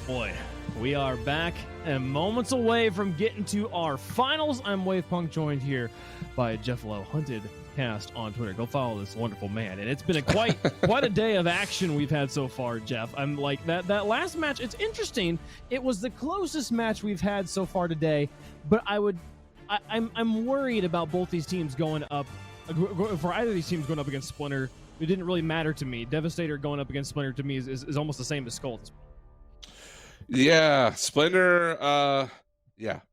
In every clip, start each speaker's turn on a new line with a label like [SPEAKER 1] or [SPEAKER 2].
[SPEAKER 1] Boy, we are back and moments away from getting to our finals. I'm Wavepunk, joined here by Jeff Lowe, Hunted Cast on Twitter. Go follow this wonderful man. And it's been a quite a day of action we've had so far, Jeff. I'm like that last match. It's interesting. It was the closest match we've had so far today, but I'm worried about both these teams going up. For either of these teams going up against Splinter, it didn't really matter to me. Devastator going up against Splinter to me is almost the same as Skull.
[SPEAKER 2] Yeah, Splinter.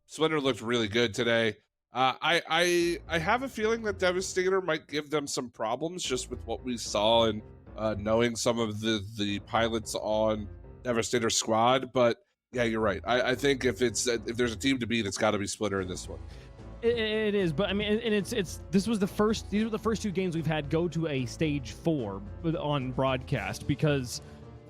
[SPEAKER 2] Splinter looked really good today. I have a feeling that Devastator might give them some problems just with what we saw and knowing some of the pilots on Devastator squad. But yeah, you're right. I think if there's a team to beat, it's got to be Splinter in this one.
[SPEAKER 1] It is, but I mean, and these were the first two games we've had go to a stage 4 on broadcast because,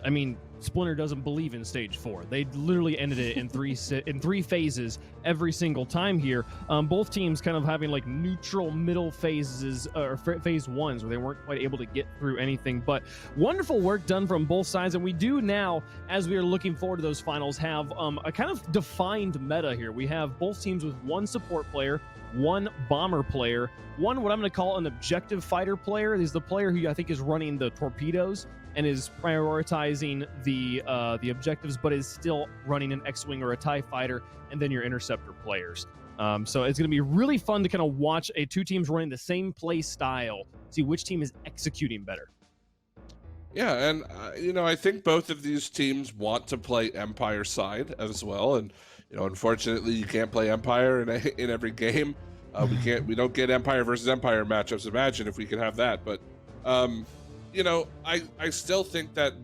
[SPEAKER 1] I mean, Splinter doesn't believe in stage 4. They literally ended it in three phases every single time here. Both teams kind of having like neutral middle phases or phase 1s where they weren't quite able to get through anything. But wonderful work done from both sides, and we do now, as we are looking forward to those finals, have a kind of defined meta here. We have both teams with one support player, one bomber player, one what I'm going to call an objective fighter player. He's the player who I think is running the torpedoes and is prioritizing the objectives, but is still running an X-Wing or a TIE fighter, and then your interceptor players. So it's going to be really fun to kind of watch two teams running the same play style, see which team is executing better.
[SPEAKER 2] Yeah, and I think both of these teams want to play Empire side as well, and unfortunately you can't play Empire in every game. We don't get Empire versus Empire matchups. Imagine if we could have that, but I still think that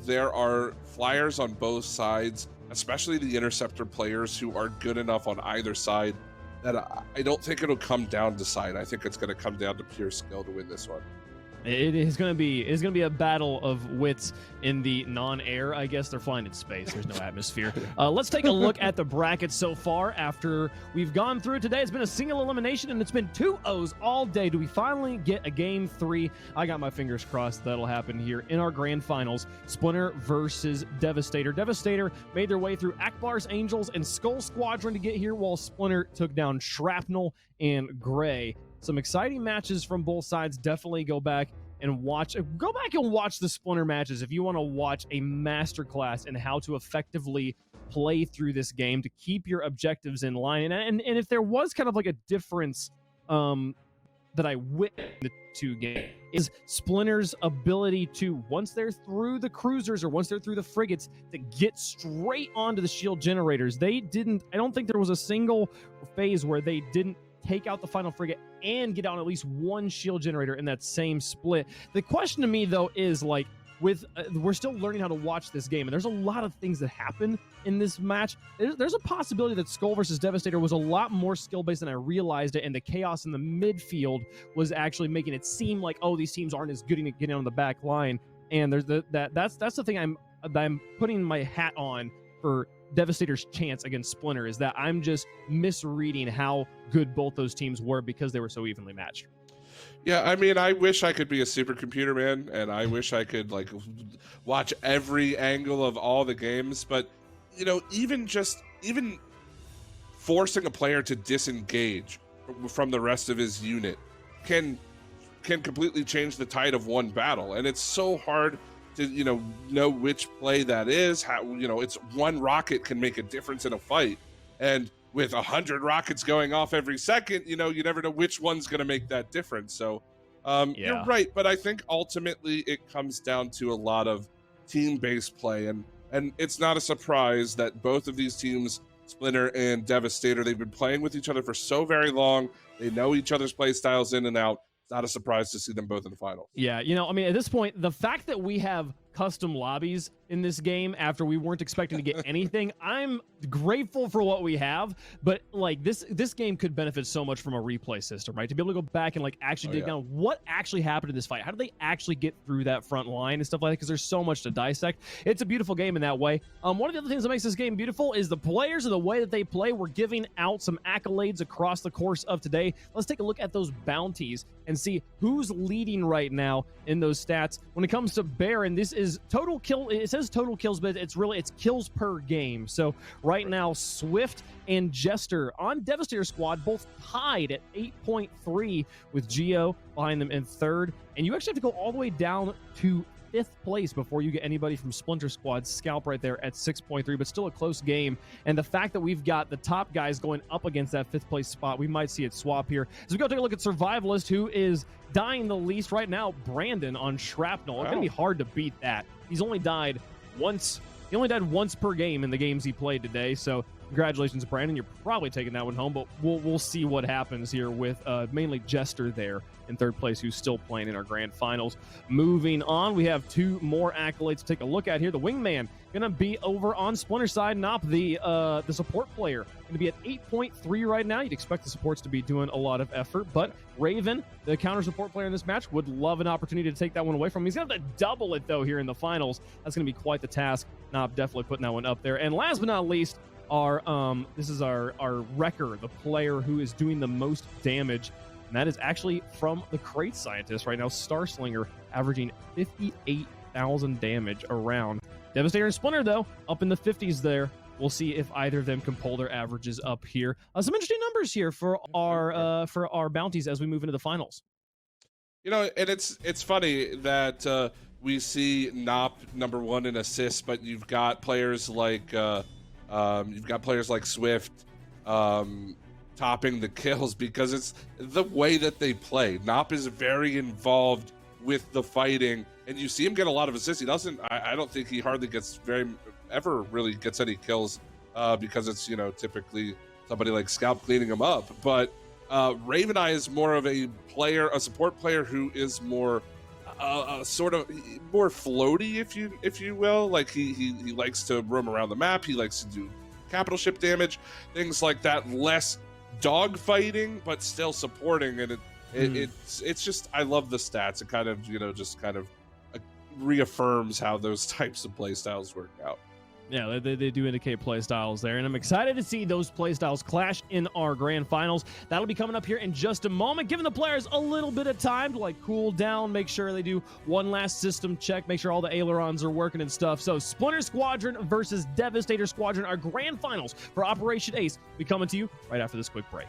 [SPEAKER 2] there are flyers on both sides, especially the interceptor players who are good enough on either side that I don't think it'll come down to side. I think it's going to come down to pure skill to win this one.
[SPEAKER 1] It is going to be a battle of wits in the non-air. I guess they're flying in space. There's no atmosphere. Let's take a look at the brackets so far. After we've gone through today, it's been a single elimination, and it's been 2-0s all day. Do we finally get a game 3? I got my fingers crossed that'll happen here in our grand finals. Splinter versus Devastator. Devastator made their way through Akbar's Angels and Skull Squadron to get here, while Splinter took down Shrapnel and Gray. Some exciting matches from both sides. Definitely go back and watch the Splinter matches if you want to watch a masterclass in how to effectively play through this game to keep your objectives in line. And if there was kind of like a difference that I witnessed in the two games, is Splinter's ability to, once they're through the cruisers or once they're through the frigates, to get straight onto the shield generators. I don't think there was a single phase where they didn't take out the final frigate and get on at least one shield generator in that same split. The question to me, though, is like, we're still learning how to watch this game, and there's a lot of things that happen in this match. There's a possibility that Skull versus Devastator was a lot more skill-based than I realized it, and the chaos in the midfield was actually making it seem like, oh, these teams aren't as good at getting on the back line. And there's that's the thing I'm putting my hat on for Devastator's chance against Splinter, is that I'm just misreading how good both those teams were because they were so evenly matched.
[SPEAKER 2] Yeah, I mean, I wish I could be a supercomputer, man, and I wish I could like watch every angle of all the games, but even forcing a player to disengage from the rest of his unit can completely change the tide of one battle, and it's so hard to know which play that is. How it's one rocket can make a difference in a fight, and with 100 rockets going off every second, you never know which one's going to make that difference. So you're right, but I think ultimately it comes down to a lot of team-based play, and it's not a surprise that both of these teams, Splinter and Devastator, they've been playing with each other for so very long. They know each other's play styles in and out. It's not a surprise to see them both in the finals.
[SPEAKER 1] Yeah, I mean, at this point, the fact that we have custom lobbies in this game after we weren't expecting to get anything, I'm grateful for what we have, but like this game could benefit so much from a replay system, right? To be able to go back and like actually dig down what actually happened in this fight. How did they actually get through that front line and stuff like that? Because there's so much to dissect. It's a beautiful game in that way. One of the other things that makes this game beautiful is the players and the way that they play. We're giving out some accolades across the course of today. Let's take a look at those bounties and see who's leading right now in those stats. When it comes to Baron, this is is total kill. It says total kills, but it's kills per game. So right now, Swift and Jester on Devastator Squad both tied at 8.3 with Geo behind them in third. And you actually have to go all the way down to 5th place before you get anybody from Splinter Squad. Scalp right there at 6.3, but still a close game. And the fact that we've got the top guys going up against that 5th place spot, we might see it swap here. So we go take a look at Survivalist, who is dying the least right now. Brandon on Shrapnel. It's going to be hard to beat that. He's only died once. He only died once per game in the games he played today. So congratulations, Brandon. You're probably taking that one home, but we'll see what happens here with mainly Jester there in 3rd place, who's still playing in our grand finals. Moving on, we have 2 more accolades to take a look at here. The Wingman gonna be over on Splinter side. Nop, the support player, gonna be at 8.3 right now. You'd expect the supports to be doing a lot of effort, but Raven, the counter support player in this match, would love an opportunity to take that one away from him. He's gonna have to double it though here in the finals. That's gonna be quite the task. Nop definitely putting that one up there. And last but not least, this is our wrecker, the player who is doing the most damage. And that is actually from the Crate Scientist right now, Starslinger, averaging 58,000 damage around. Devastator and Splinter, though, up in the 50s there. We'll see if either of them can pull their averages up here. Some interesting numbers here for our bounties as we move into the finals.
[SPEAKER 2] You know, and it's funny that we see Nop #1 in assists, but you've got players like Swift topping the kills because it's the way that they play. Nop is very involved with the fighting, and you see him get a lot of assists. He doesn't. I don't think he hardly ever really gets any kills because it's, you know, typically somebody like Scalp cleaning him up. But Raven Eye is more of a support player who is more sort of more floaty, if you will. Like he likes to roam around the map. He likes to do capital ship damage, things like that. Less dog fighting, but still supporting. And it's just, I love the stats. It kind of, you know, just kind of reaffirms how those types of play styles work out.
[SPEAKER 1] Yeah, they do indicate play styles there, and I'm excited to see those play styles clash in our grand finals. That'll be coming up here in just a moment, giving the players a little bit of time to like cool down, make sure they do one last system check, make sure all the ailerons are working and stuff. So Splinter Squadron versus Devastator Squadron, our grand finals for Operation Ace, will be coming to you right after this quick break.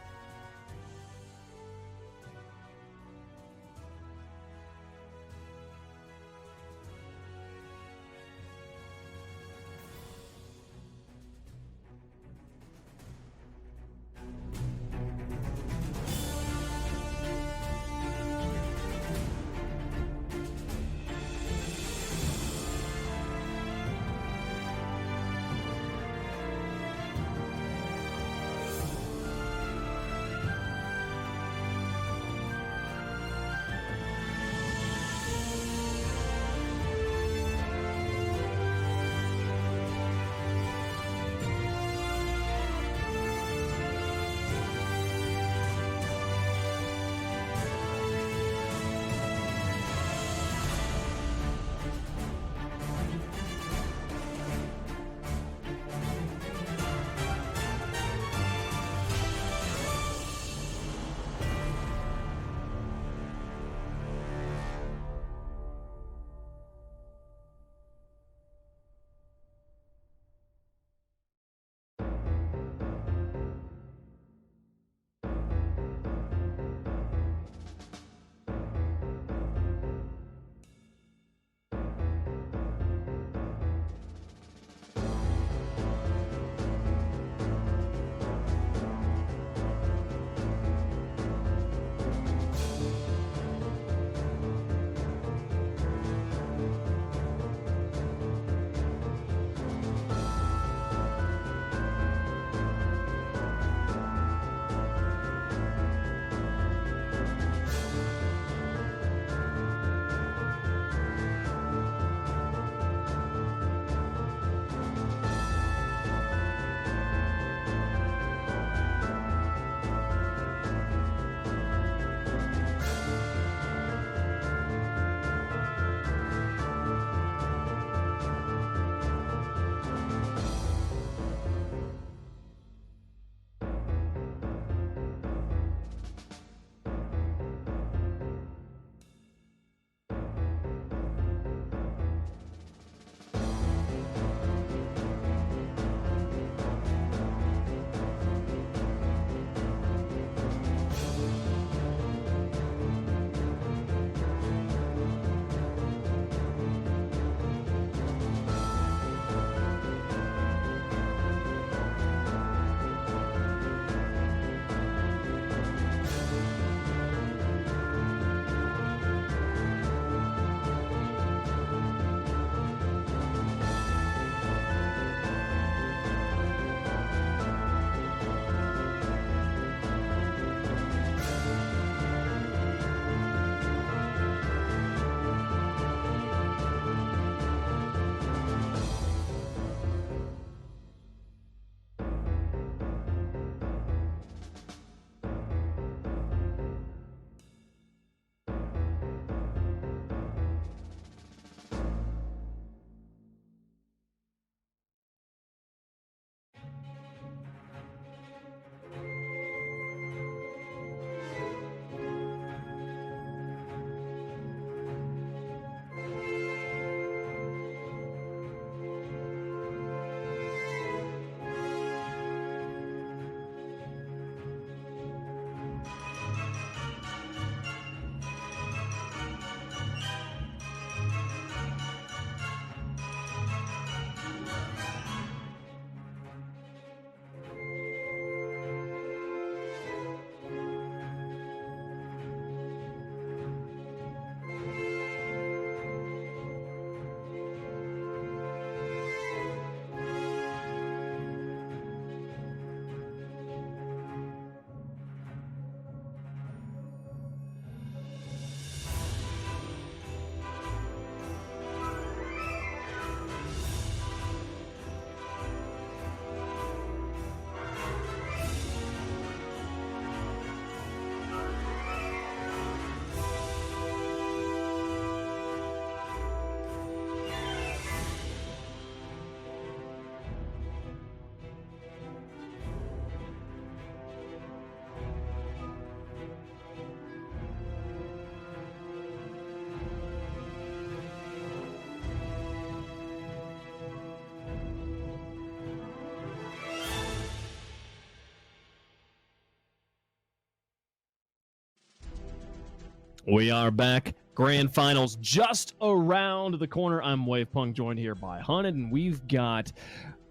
[SPEAKER 1] We are back. Grand finals just around the corner. I'm Wavepunk, joined here by Hunted, and we've got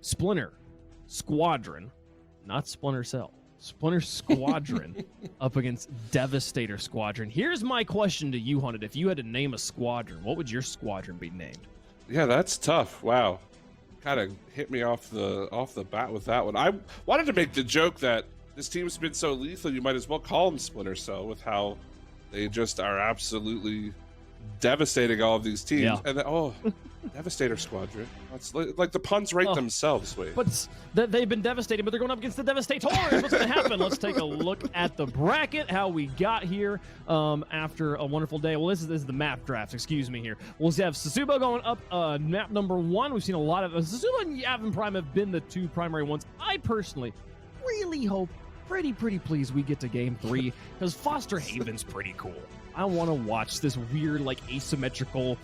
[SPEAKER 1] Splinter Squadron, not Splinter Cell, Splinter Squadron up against Devastator Squadron. Here's my question to you, Hunted. If you had to name a squadron, what would your squadron be named?
[SPEAKER 2] Yeah, that's tough. Wow. Kind of hit me off the bat with that one. I wanted to make the joke that this team's been so lethal, you might as well call them Splinter Cell, with how they just are absolutely devastating all of these teams.
[SPEAKER 1] Yeah.
[SPEAKER 2] And then, Devastator Squadron. That's like the puns write themselves. Wait.
[SPEAKER 1] But they've been devastating, but they're going up against the Devastator. What's going to happen? Let's take a look at the bracket, how we got here after a wonderful day. Well, this is the map draft, excuse me here. We'll have Sasubo going up map number 1. We've seen a lot of Sasubo and Yavin Prime have been the two primary ones. I personally really hope, pretty pleased we get to game 3, because Foster Haven's pretty cool. I want to watch this weird, like, asymmetrical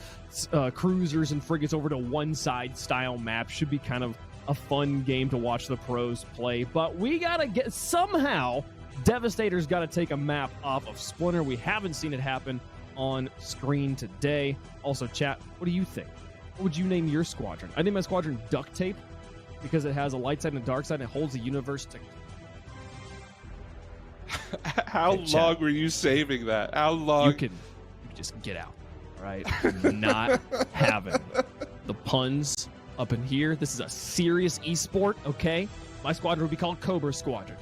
[SPEAKER 1] cruisers and frigates over to one side style map. Should be kind of a fun game to watch the pros play. But we got to get, somehow, Devastator's got to take a map off of Splinter. We haven't seen it happen on screen today. Also, chat, what do you think? What would you name your squadron? I name my squadron Duct Tape, because it has a light side and a dark side, and it holds the universe together.
[SPEAKER 2] How long were you saving that? How long?
[SPEAKER 1] You can just get out, all right? I'm not having the puns up in here. This is a serious esport, okay? My squadron would be called Cobra Squadron.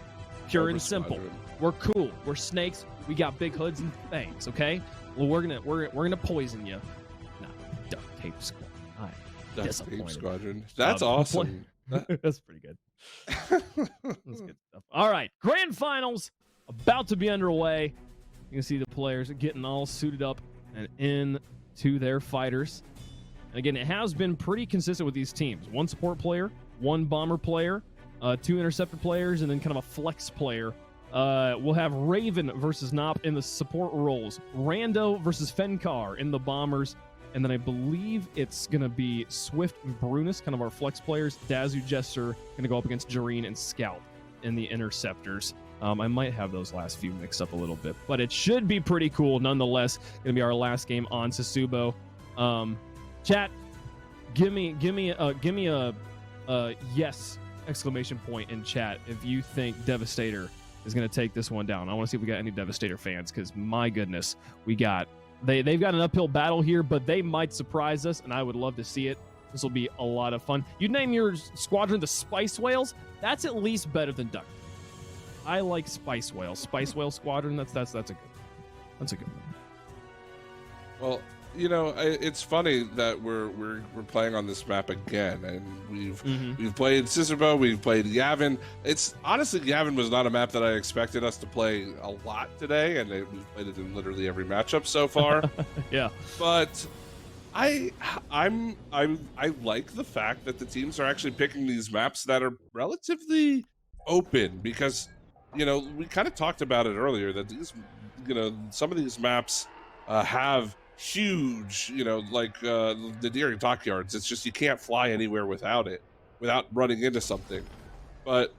[SPEAKER 1] Pure
[SPEAKER 2] Cobra
[SPEAKER 1] and simple.
[SPEAKER 2] Squadron.
[SPEAKER 1] We're cool. We're snakes. We got big hoods and fangs, okay? Well, we're gonna poison you. Nah, Duct Tape Squadron. I'm
[SPEAKER 2] Duct
[SPEAKER 1] disappointed.
[SPEAKER 2] Tape Squadron. That's awesome.
[SPEAKER 1] That's pretty good. That's good stuff. All right, grand finals about to be underway. You can see the players getting all suited up and into their fighters. And again, it has been pretty consistent with these teams. One support player, one bomber player, 2 interceptor players, and then kind of a flex player. We'll have Raven versus Nop in the support roles, Rando versus Fenkar in the bombers, and then I believe it's going to be Swift and Brunus, kind of our flex players. Dazu Jester going to go up against Jareen and Scout in the interceptors. I might have those last few mixed up a little bit, but it should be pretty cool nonetheless. Going to be our last game on Sasubo. Chat, give me a yes exclamation point in chat if you think Devastator is going to take this one down. I want to see if we got any Devastator fans, because my goodness, they've got an uphill battle here, but they might surprise us, and I would love to see it. This will be a lot of fun. You name your squadron the Spice Whales. That's at least better than Duck. I like Spice Whale. Spice Whale Squadron. That's a good one.
[SPEAKER 2] Well, you know, it's funny that we're playing on this map again, and we've played Sisubo, we've played Yavin. It's honestly, Yavin was not a map that I expected us to play a lot today, and we've played it in literally every matchup so far.
[SPEAKER 1] Yeah,
[SPEAKER 2] but I like the fact that the teams are actually picking these maps that are relatively open, because, you know, we kind of talked about it earlier that these, you know, some of these maps have huge, you know, like the Deering Dockyards. It's just you can't fly anywhere without running into something. But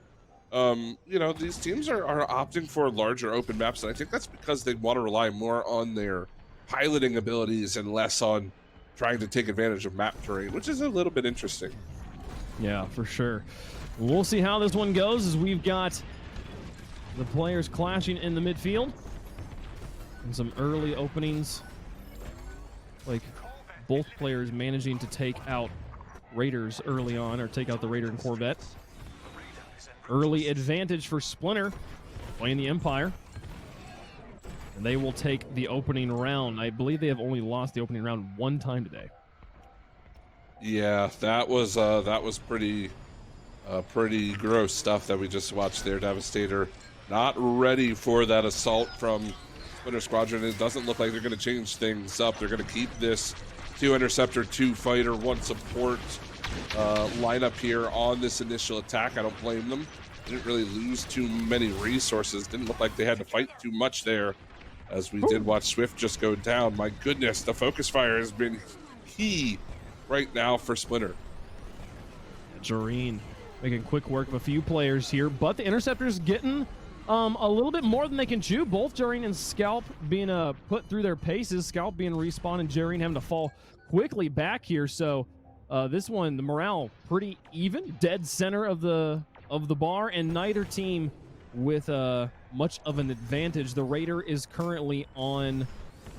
[SPEAKER 2] you know, these teams are opting for larger open maps, and I think that's because they want to rely more on their piloting abilities and less on trying to take advantage of map terrain, which is a little bit interesting.
[SPEAKER 1] Yeah, for sure. We'll see how this one goes, as we've got the players clashing in the midfield and some early openings, like both players managing to take out Raiders early on, or take out the Raider and Corvette. Early advantage for Splinter playing the Empire, and they will take the opening round. I believe they have only lost the opening round one time today.
[SPEAKER 2] Yeah, that was pretty gross stuff that we just watched there. Devastator not ready for that assault from Splinter Squadron. It doesn't look like they're going to change things up. They're going to keep this 2 interceptor, 2 fighter, 1 support lineup here on this initial attack. I don't blame them. Didn't really lose too many resources. Didn't look like they had to fight too much there, as we did watch Swift just go down. My goodness, the focus fire has been key right now for Splinter.
[SPEAKER 1] Jareen making quick work of a few players here, but the interceptor's getting A little bit more than they can chew. Both Jareen and Scalp being put through their paces. Scalp being respawned and Jareen having to fall quickly back here. So this one, the morale pretty even, dead center of the bar, and neither team with much of an advantage. The Raider is currently on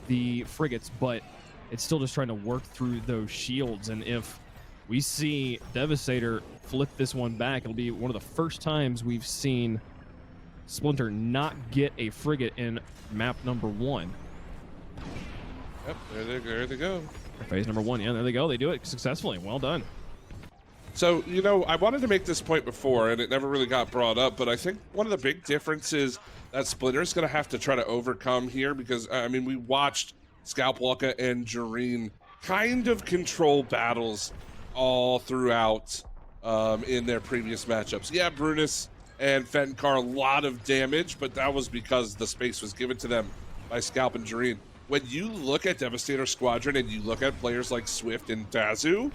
[SPEAKER 1] the frigates, but it's still just trying to work through those shields. And if we see Devastator flip this one back, it'll be one of the first times we've seen Splinter not get a frigate in map number 1.
[SPEAKER 2] Yep, there they go.
[SPEAKER 1] Phase number 1, yeah, there they go. They do it successfully. Well done.
[SPEAKER 2] So, you know, I wanted to make this point before, and it never really got brought up, but I think one of the big differences that Splinter's going to have to try to overcome here, because, I mean, we watched Scalpwalker and Jareen kind of control battles all throughout in their previous matchups. Yeah, Brunus and Fencar, a lot of damage, but that was because the space was given to them by Scalp and Jareen. When you look at Devastator Squadron and you look at players like Swift and Dazu,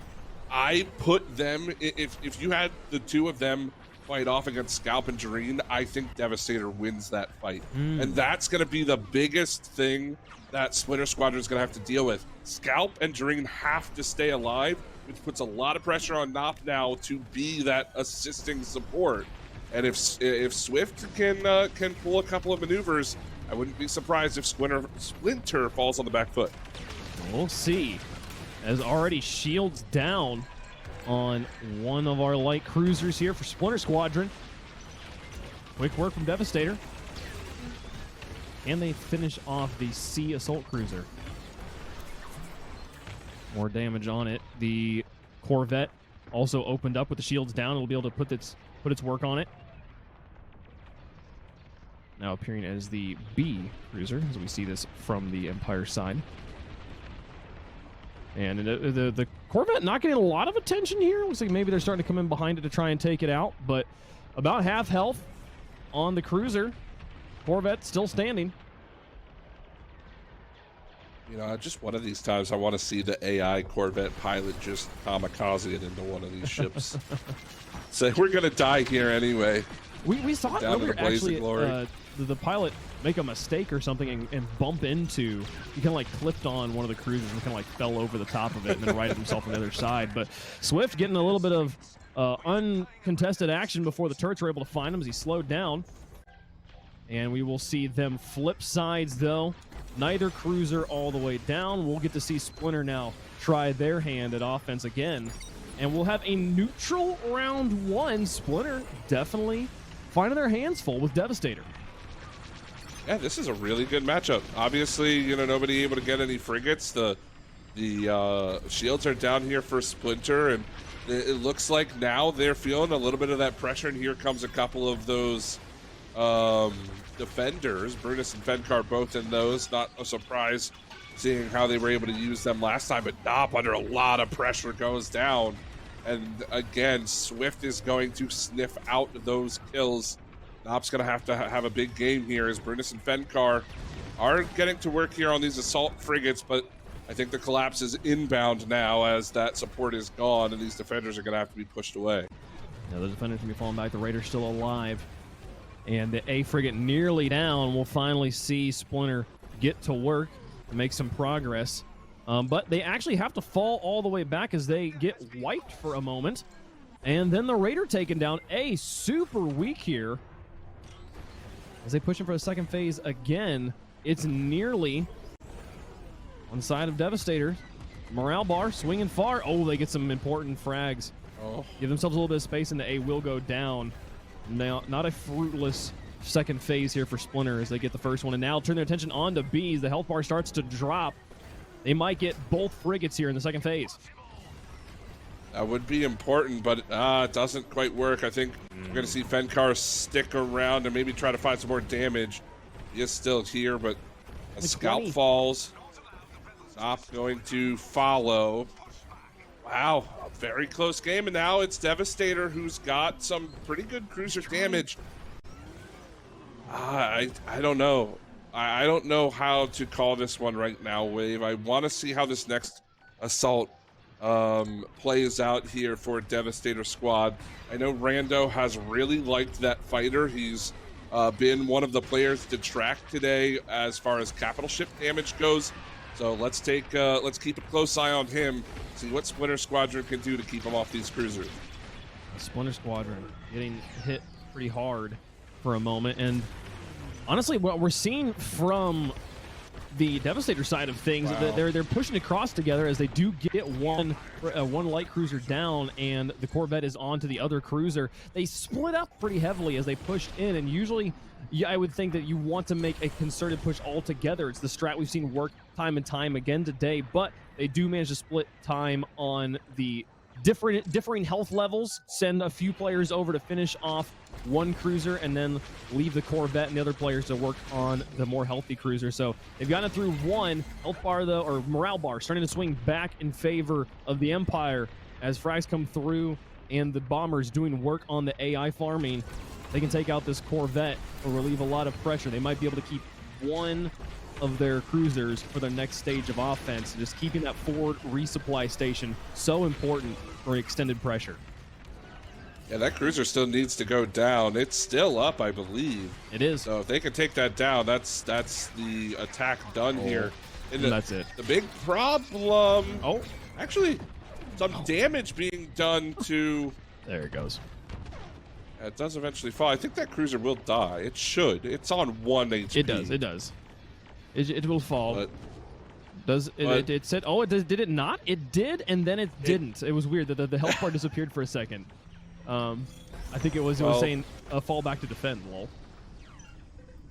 [SPEAKER 2] I put them, if you had the two of them fight off against Scalp and Jareen, I think Devastator wins that fight. And that's going to be the biggest thing that Splinter Squadron is going to have to deal with. Scalp and Jareen have to stay alive, which puts a lot of pressure on Nop now to be that assisting support. And if Swift can pull a couple of maneuvers, I wouldn't be surprised if Splinter falls on the back foot.
[SPEAKER 1] We'll see. As already shields down on one of our light cruisers here for Splinter Squadron. Quick work from Devastator. And they finish off the Sea Assault Cruiser. More damage on it. The Corvette also opened up with the shields down. It'll be able to put its work on it. Now appearing as the B cruiser, as we see this from the Empire side. And the Corvette not getting a lot of attention here. Looks like maybe they're starting to come in behind it to try and take it out. But about half health on the cruiser. Corvette still standing.
[SPEAKER 2] You know, just one of these times I want to see the AI Corvette pilot just kamikaze it into one of these ships. So we're going to die here anyway.
[SPEAKER 1] We saw it earlier, actually, the pilot make a mistake or something and bump into, he kind of like clipped on one of the cruisers and kind of like fell over the top of it and then righted himself on the other side. But Swift getting a little bit of uncontested action before the turrets were able to find him as he slowed down. And we will see them flip sides, though. Neither cruiser all the way down. We'll get to see Splinter now try their hand at offense again. And we'll have a neutral round 1. Splinter definitely finding their hands full with Devastator.
[SPEAKER 2] Yeah, this is a really good matchup. Obviously, you know, nobody able to get any frigates. The shields are down here for Splinter, and it looks like now they're feeling a little bit of that pressure, and here comes a couple of those defenders. Brunus and Fencar both in those. Not a surprise seeing how they were able to use them last time, but Nop under a lot of pressure goes down. And again, Swift is going to sniff out those kills. Nop's going to have a big game here as Brunus and Fencar are getting to work here on these assault frigates, but I think the collapse is inbound now as that support is gone and these defenders are going to have to be pushed away.
[SPEAKER 1] Now the defenders can be falling back. The Raider's still alive. And the A frigate nearly down. We'll finally see Splinter get to work and make some progress. But they actually have to fall all the way back as they get wiped for a moment. And then the Raider taken down. A super weak here. As they push him for the second phase again, it's nearly on the side of Devastator. Morale bar swinging far. Oh, they get some important frags.
[SPEAKER 2] Oh.
[SPEAKER 1] Give themselves a little bit of space, and the A will go down. Now, not a fruitless second phase here for Splinter as they get the first one, and now turn their attention on to B as the health bar starts to drop. They might get both frigates here in the second phase.
[SPEAKER 2] That would be important, but it doesn't quite work. I think we're going to see Fencar stick around and maybe try to find some more damage. He is still here, but a scalp falls. Stop going to follow. Wow, a very close game, and now it's Devastator who's got some pretty good cruiser damage. I don't know. I don't know how to call this one right now, Wave. I want to see how this next assault plays out here for Devastator Squad. I know Rando has really liked that fighter. He's been one of the players to track today as far as capital ship damage goes. So let's keep a close eye on him, see what Splinter Squadron can do to keep him off these cruisers.
[SPEAKER 1] Splinter Squadron getting hit pretty hard for a moment, and honestly, what we're seeing from the Devastator side of things,
[SPEAKER 2] wow.
[SPEAKER 1] they're pushing across together as they do get one light cruiser down, and the Corvette is on to the other cruiser. They split up pretty heavily as they pushed in, and usually, yeah, I would think that you want to make a concerted push all together. It's the strat we've seen work time and time again today, but they do manage to split time on the differing health levels, send a few players over to finish off one cruiser, and then leave the Corvette and the other players to work on the more healthy cruiser. So they've gotten through one health bar, though, or morale bar, starting to swing back in favor of the Empire as frags come through and the bombers doing work on the AI farming. They can take out this Corvette or relieve a lot of pressure. They might be able to keep one of their cruisers for their next stage of offense. Just keeping that forward resupply station so important for extended pressure.
[SPEAKER 2] Yeah, that cruiser still needs to go down. It's still up, I believe.
[SPEAKER 1] It is.
[SPEAKER 2] So if they can take that down, that's the attack done here.
[SPEAKER 1] And that's it.
[SPEAKER 2] The big problem.
[SPEAKER 1] Oh,
[SPEAKER 2] actually, some damage being done to.
[SPEAKER 1] There it goes.
[SPEAKER 2] It does eventually fall. I think that cruiser will die. It should. It's on 1 HP.
[SPEAKER 1] It does. It does. It will fall.
[SPEAKER 2] But,
[SPEAKER 1] it said? Oh, did it not? It did, and then it didn't. It was weird that the health bar disappeared for a second. I think it was saying fall back to defend. Lol.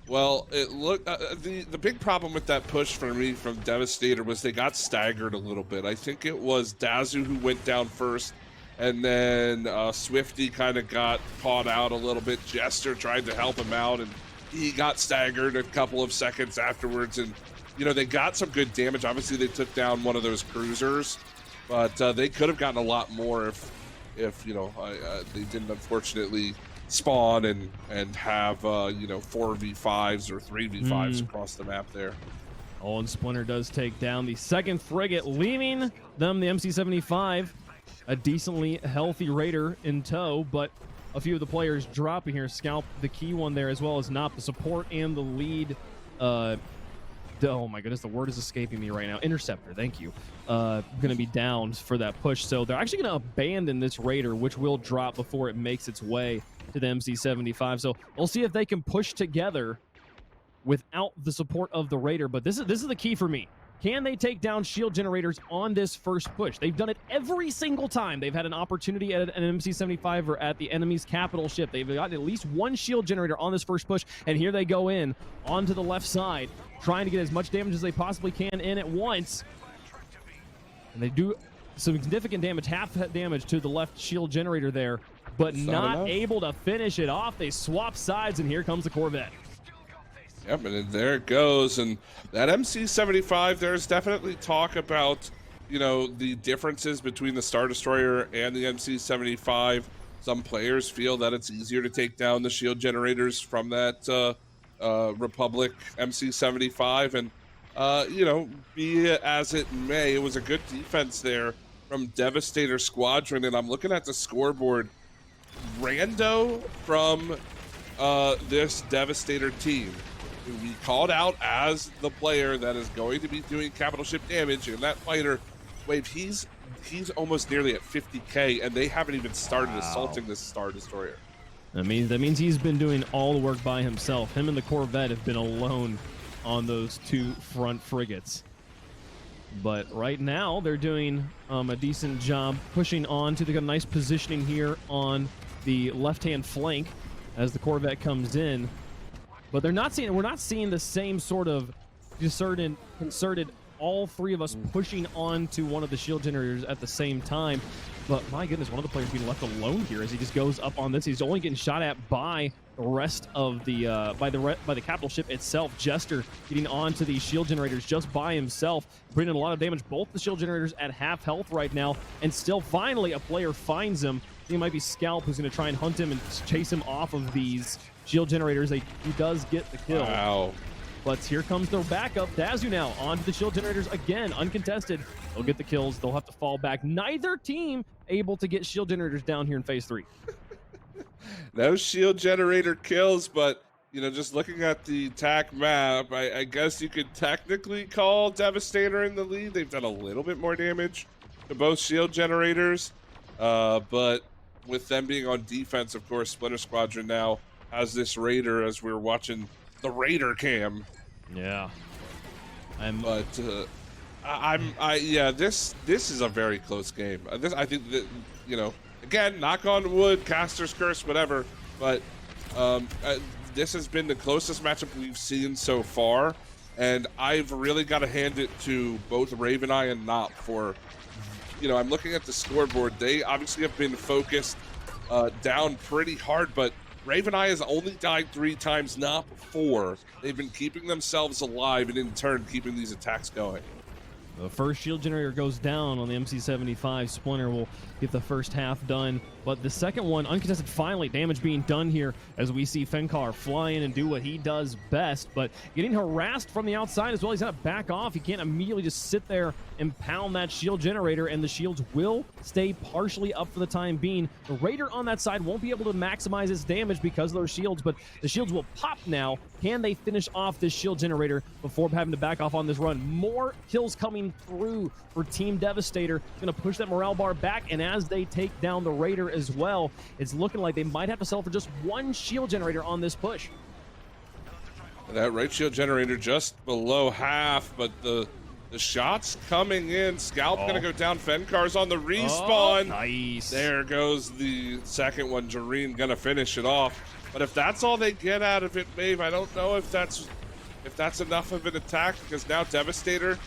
[SPEAKER 2] Well, it looked the big problem with that push for me from Devastator was they got staggered a little bit. I think it was Dazu who went down first, and then Swifty kind of got caught out a little bit. Jester tried to help him out, and he got staggered a couple of seconds afterwards. And you know, they got some good damage. Obviously, they took down one of those cruisers, but they could have gotten a lot more if you know they didn't unfortunately spawn and have you know 4v5s or 3v5s across the map there.
[SPEAKER 1] Oh, and Splinter does take down the second frigate, leaving them the MC-75, a decently healthy raider in tow, but a few of the players dropping here. Scalp, the key one there, as well as Nop, the support and the lead. Oh my goodness, the word is escaping me right now. Interceptor, thank you. Going to be down for that push. So they're actually going to abandon this raider, which will drop before it makes its way to the MC-75. So we'll see if they can push together without the support of the raider. But this is the key for me. Can they take down shield generators on this first push? They've done it every single time they've had an opportunity at an MC-75 or at the enemy's capital ship. They've got at least one shield generator on this first push, and here they go in onto the left side, trying to get as much damage as they possibly can in at once. And they do some significant damage, half damage to the left shield generator there, but not able to finish it off. They swap sides, and here comes the Corvette.
[SPEAKER 2] Yep, and there it goes. And that MC-75, there's definitely talk about, you know, the differences between the Star Destroyer and the MC-75. Some players feel that it's easier to take down the shield generators from that Republic MC-75. And, you know, be it as it may, it was a good defense there from Devastator Squadron. And I'm looking at the scoreboard. Rando from this Devastator team, who we called out as the player that is going to be doing capital ship damage in that fighter wave, he's almost nearly at 50k, and they haven't even started assaulting this Star Destroyer.
[SPEAKER 1] That means he's been doing all the work by himself. Him and the Corvette have been alone on those two front frigates. But right now they're doing a decent job pushing on to the nice positioning here on the left-hand flank as the Corvette comes in. But we're not seeing the same sort of concerted, all three of us pushing onto one of the shield generators at the same time. But my goodness, one of the players being left alone here as he just goes up on this. He's only getting shot at by the rest of the by the capital ship itself. Jester getting onto these shield generators just by himself, bringing a lot of damage. Both the shield generators at half health right now, and still finally a player finds him. It might be Scalp who's going to try and hunt him and chase him off of these shield generators. He does get the kill.
[SPEAKER 2] Wow.
[SPEAKER 1] But here comes the backup. Dazu now onto the shield generators again, uncontested. They'll get the kills. They'll have to fall back. Neither team able to get shield generators down here in phase 3.
[SPEAKER 2] No shield generator kills, but you know, just looking at the TAC map, I guess you could technically call Devastator in the lead. They've done a little bit more damage to both shield generators, but with them being on defense, of course, Splinter Squadron now has this Raider as we're watching the Raider cam.
[SPEAKER 1] Yeah.
[SPEAKER 2] Yeah, this is a very close game. I think that, you know, again, knock on wood, caster's curse, whatever, but this has been the closest matchup we've seen so far, and I've really got to hand it to both RavenEye and Nop for, you know, I'm looking at the scoreboard. They obviously have been focused down pretty hard, but RavenEye has only died 3 times, Nop 4. They've been keeping themselves alive and in turn keeping these attacks going.
[SPEAKER 1] The first shield generator goes down on the MC-75. Splinter will get the first half done, but the second one, uncontested finally, damage being done here as we see Fenkar fly in and do what he does best, but getting harassed from the outside as well. He's got to back off. He can't immediately just sit there and pound that shield generator, and the shields will stay partially up for the time being. The Raider on that side won't be able to maximize its damage because of those shields, but the shields will pop now. Can they finish off this shield generator before having to back off on this run? More kills coming through for Team Devastator. Going to push that morale bar back, and as they take down the Raider as well, it's looking like they might have to settle for just 1 shield generator on this push.
[SPEAKER 2] That right shield generator just below half, but the shots coming in. Scalp gonna go down. Fenkar's on the respawn.
[SPEAKER 1] Nice.
[SPEAKER 2] There goes the second one. Jareen gonna finish it off. But if that's all they get out of it, Maeve, I don't know if that's enough of an attack, because now Devastator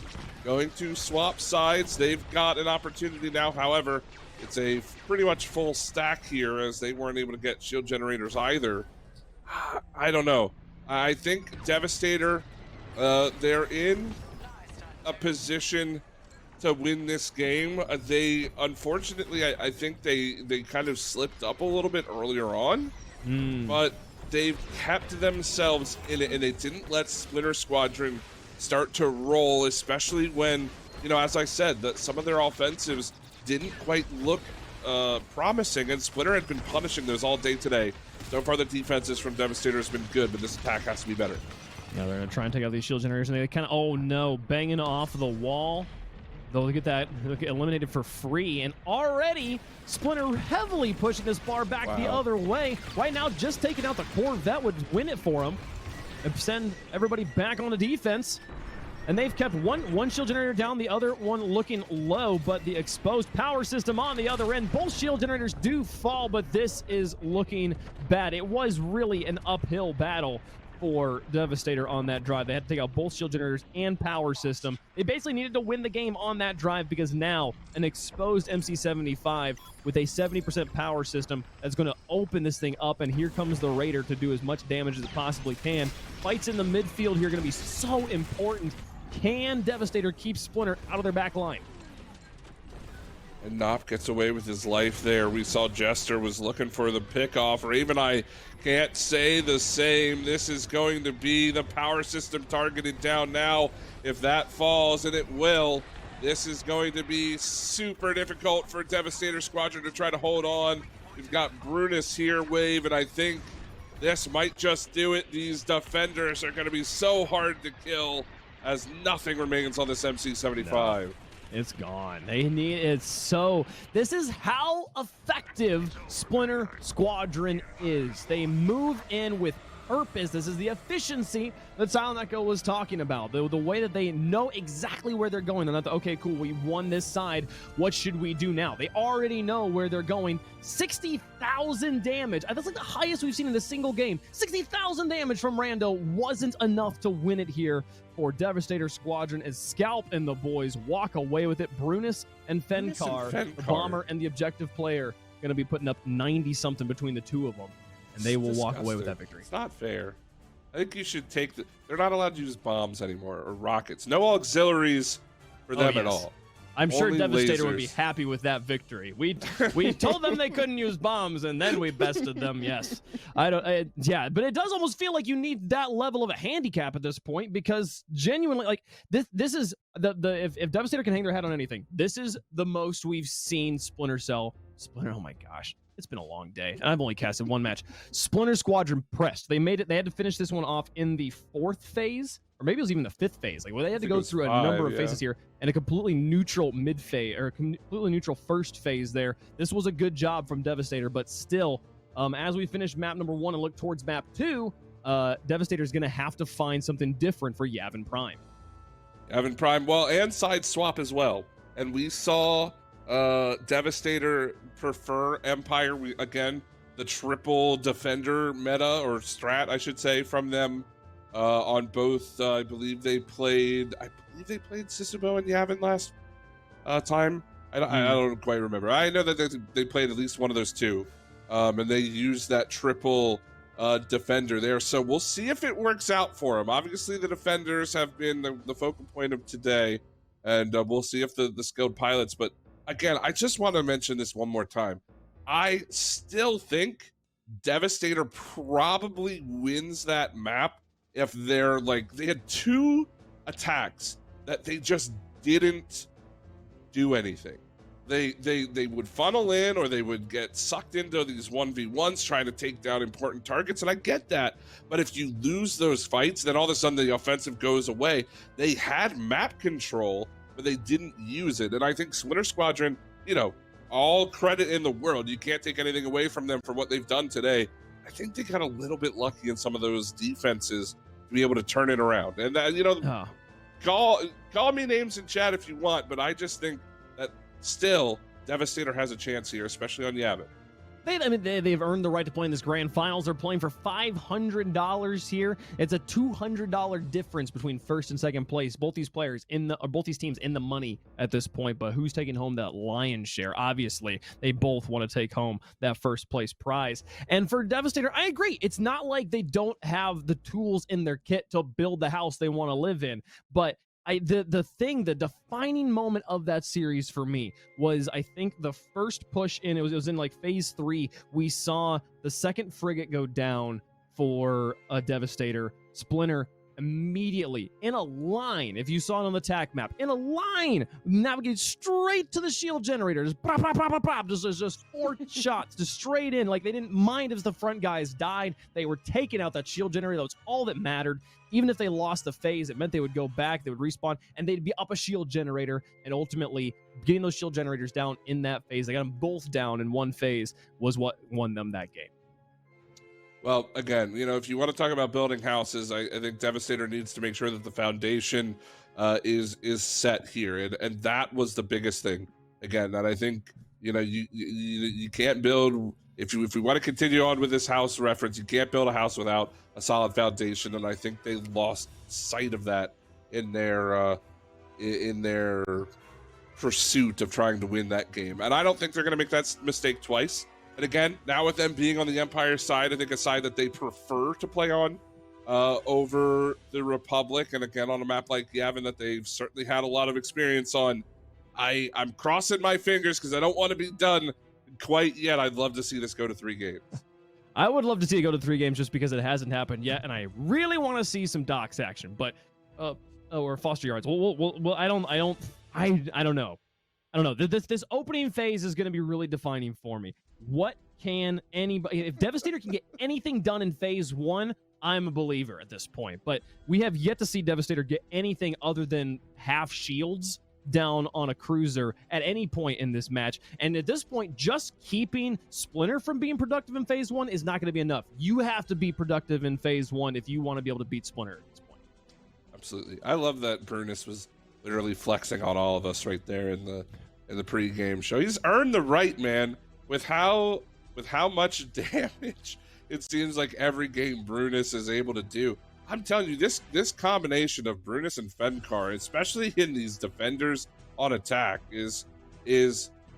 [SPEAKER 2] going to swap sides. They've got an opportunity now. However, it's a pretty much full stack here as they weren't able to get shield generators either. I don't know. I think Devastator, they're in a position to win this game. They unfortunately, I think they kind of slipped up a little bit earlier on, but they've kept themselves in it, and they didn't let Splinter Squadron start to roll, especially when, you know, as I said, that some of their offensives didn't quite look promising, and Splinter had been punishing those all day today. So far, the defenses from Devastator has been good, but this attack has to be better.
[SPEAKER 1] Yeah, they're going to try and take out these shield generators, and they kind of, oh no, banging off the wall. They'll get that eliminated for free, and already Splinter heavily pushing this bar back the other way. Right now, just taking out the Corvette would win it for them and send everybody back on the defense. And they've kept one shield generator down, the other one looking low, but the exposed power system on the other end, both shield generators do fall, but this is looking bad. It was really an uphill battle for Devastator on that drive. They had to take out both shield generators and power system. They basically needed to win the game on that drive, because now an exposed MC-75 with a 70% power system that's going to open this thing up, and here comes the Raider to do as much damage as it possibly can. Fights in the midfield here are going to be so important. Can Devastator keep Splinter out of their back line?
[SPEAKER 2] And Nop gets away with his life there. We saw Jester was looking for the pickoff. RavenEye can't say the same. This is going to be the power system targeted down now. If that falls, and it will, this is going to be super difficult for Devastator Squadron to try to hold on. We've got Brunus here, Wave, and I think this might just do it. These defenders are going to be so hard to kill as nothing remains on this MC-75.
[SPEAKER 1] No. It's gone. They need it. So this is how effective Splinter Squadron is. They move in with purpose. This is the efficiency that Silent Echo was talking about. The way that they know exactly where they're going. They're not, okay, cool, we won this side. What should we do now? They already know where they're going. 60,000 damage. That's like the highest we've seen in a single game. 60,000 damage from Rando wasn't enough to win it here for Devastator Squadron as Scalp and the boys walk away with it. Brunus and Fenkar, the bomber and the objective player, going to be putting up 90-something between the two of them. And they will walk away with that victory.
[SPEAKER 2] It's not fair. I think you should take they're not allowed to use bombs anymore, or rockets. No auxiliaries for them at all.
[SPEAKER 1] I'm sure
[SPEAKER 2] Only
[SPEAKER 1] Devastator would be
[SPEAKER 2] lasers.
[SPEAKER 1] happy with that victory. We told them they couldn't use bombs, and then we bested them. Yes, yeah, but it does almost feel like you need that level of a handicap at this point, because genuinely, like this is if Devastator can hang their hat on anything, this is the most we've seen Splinter. Oh my gosh, it's been a long day, and I've only casted one match. Splinter Squadron pressed. They made it. They had to finish this one off in the 4th phase. Or maybe it was even the 5th phase. Like, well, they had to go through a number of phases here, and a completely neutral mid phase, or a completely neutral first phase there. This was a good job from Devastator, but still, as we finish map number 1 and look towards map 2, Devastator is going to have to find something different for Yavin Prime.
[SPEAKER 2] Yavin Prime, well, and side swap as well. And we saw Devastator prefer Empire. Again, the triple defender meta, or strat, I should say, from them. On both, I believe they played Sisabo and Yavin last time. I don't quite remember. I know that they played at least one of those two, and they used that triple defender there. So we'll see if it works out for them. Obviously, the defenders have been the focal point of today, and we'll see if the skilled pilots. But again, I just want to mention this one more time. I still think Devastator probably wins that map. If they're like, they had 2 attacks that they just didn't do anything. They would funnel in, or they would get sucked into these 1v1s trying to take down important targets, and I get that. But if you lose those fights, then all of a sudden the offensive goes away. They had map control, but they didn't use it. And I think Splinter Squadron, all credit in the world. You can't take anything away from them for what they've done today. I think they got a little bit lucky in some of those defenses to be able to turn it around. And call me names in chat if you want, but I just think that still Devastator has a chance here, especially on Yavin.
[SPEAKER 1] They've earned the right to play in this grand finals. They're playing for $500 here. It's a $200 difference between first and second place. Both these teams in the money at this point. But who's taking home that lion's share? Obviously, they both want to take home that first place prize. And for Devastator, I agree. It's not like they don't have the tools in their kit to build the house they want to live in, but the defining moment of that series for me was, I think, the first push in. It was in like phase 3. We saw the second frigate go down for a Devastator. Splinter immediately in a line, if you saw it on the attack map, in a line, navigate straight to the shield generator. Just pop, pop, pop, pop, pop. Just 4 shots, just straight in. Like, they didn't mind if the front guys died. They were taking out that shield generator. That was all that mattered. Even if they lost the phase, it meant they would go back, they would respawn, and they'd be up a shield generator. And ultimately, getting those shield generators down in that phase, they got them both down in one phase, was what won them that game.
[SPEAKER 2] Well, again, if you want to talk about building houses, I think Devastator needs to make sure that the foundation is set here, and that was the biggest thing. Again, that I think you can't build, if we want to continue on with this house reference, you can't build a house without a solid foundation, and I think they lost sight of that in their pursuit of trying to win that game. And I don't think they're going to make that mistake twice. And again, now with them being on the Empire side, I think a side that they prefer to play on over the Republic, and again on a map like Yavin that they've certainly had a lot of experience on, I'm crossing my fingers because I don't want to be done quite yet. I'd love to see this go to 3 games.
[SPEAKER 1] I would love to see it go to 3 games just because it hasn't happened yet, and I really want to see some docks action. But or foster yards. Well, I don't know. I don't know. This opening phase is going to be really defining for me. What can anybody? If Devastator can get anything done in phase 1, I'm a believer at this point. But we have yet to see Devastator get anything other than half shields down on a cruiser at any point in this match. And at this point, just keeping Splinter from being productive in phase 1 is not going to be enough. You have to be productive in phase 1 if you want to be able to beat Splinter at this point.
[SPEAKER 2] Absolutely. I love that Brunus was literally flexing on all of us right there in the pre-game show. He's earned the right, man, with how much damage it seems like every game Brunus is able to do. I'm telling you, this combination of Brunus and Fenkar, especially in these defenders on attack, is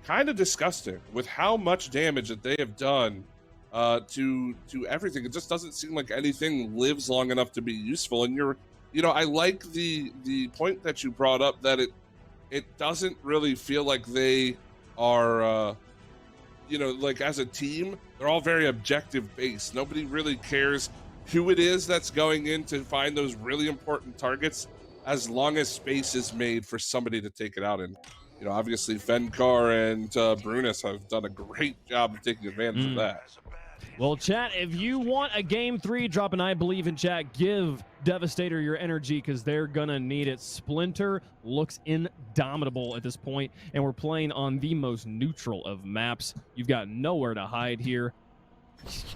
[SPEAKER 2] kind of disgusting with how much damage that they have done to everything. It just doesn't seem like anything lives long enough to be useful. And I like the point that you brought up, that it doesn't really feel like they are, you know, like as a team, they're all very objective based. Nobody really cares who it is that's going in to find those really important targets, as long as space is made for somebody to take it out. And, you know, obviously Fenkar and Brunus have done a great job of taking advantage of that.
[SPEAKER 1] Well, chat, if you want a game 3, drop an I believe in chat. Give Devastator your energy because they're going to need it. Splinter looks indomitable at this point, and we're playing on the most neutral of maps. You've got nowhere to hide here.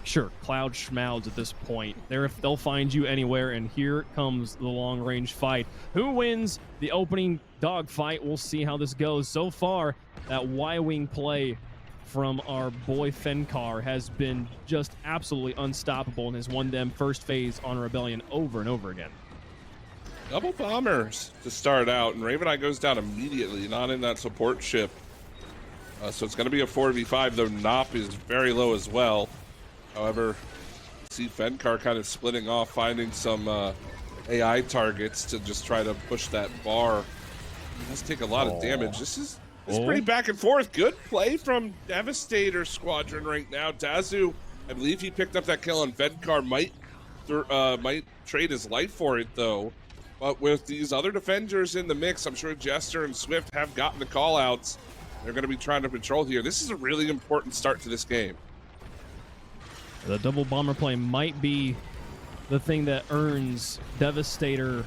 [SPEAKER 1] Sure, Cloud Schmouds at this point. They'll find you anywhere, and here comes the long-range fight. Who wins the opening dogfight? We'll see how this goes. So far, that Y-Wing play from our boy Fenkar has been just absolutely unstoppable and has won them first phase on Rebellion over and over again.
[SPEAKER 2] Double bombers to start out, and Raven Eye goes down immediately, not in that support ship. So it's going to be a 4v5, though Nop is very low as well. However, see Fenkar kind of splitting off, finding some AI targets to just try to push that bar. He does take a lot of damage. This is pretty back and forth. Good play from Devastator Squadron right now. Dazu, I believe he picked up that kill on Fenkar. Might trade his life for it, though. But with these other defenders in the mix, I'm sure Jester and Swift have gotten the call-outs. They're going to be trying to patrol here. This is a really important start to this game.
[SPEAKER 1] The double bomber play might be the thing that earns Devastator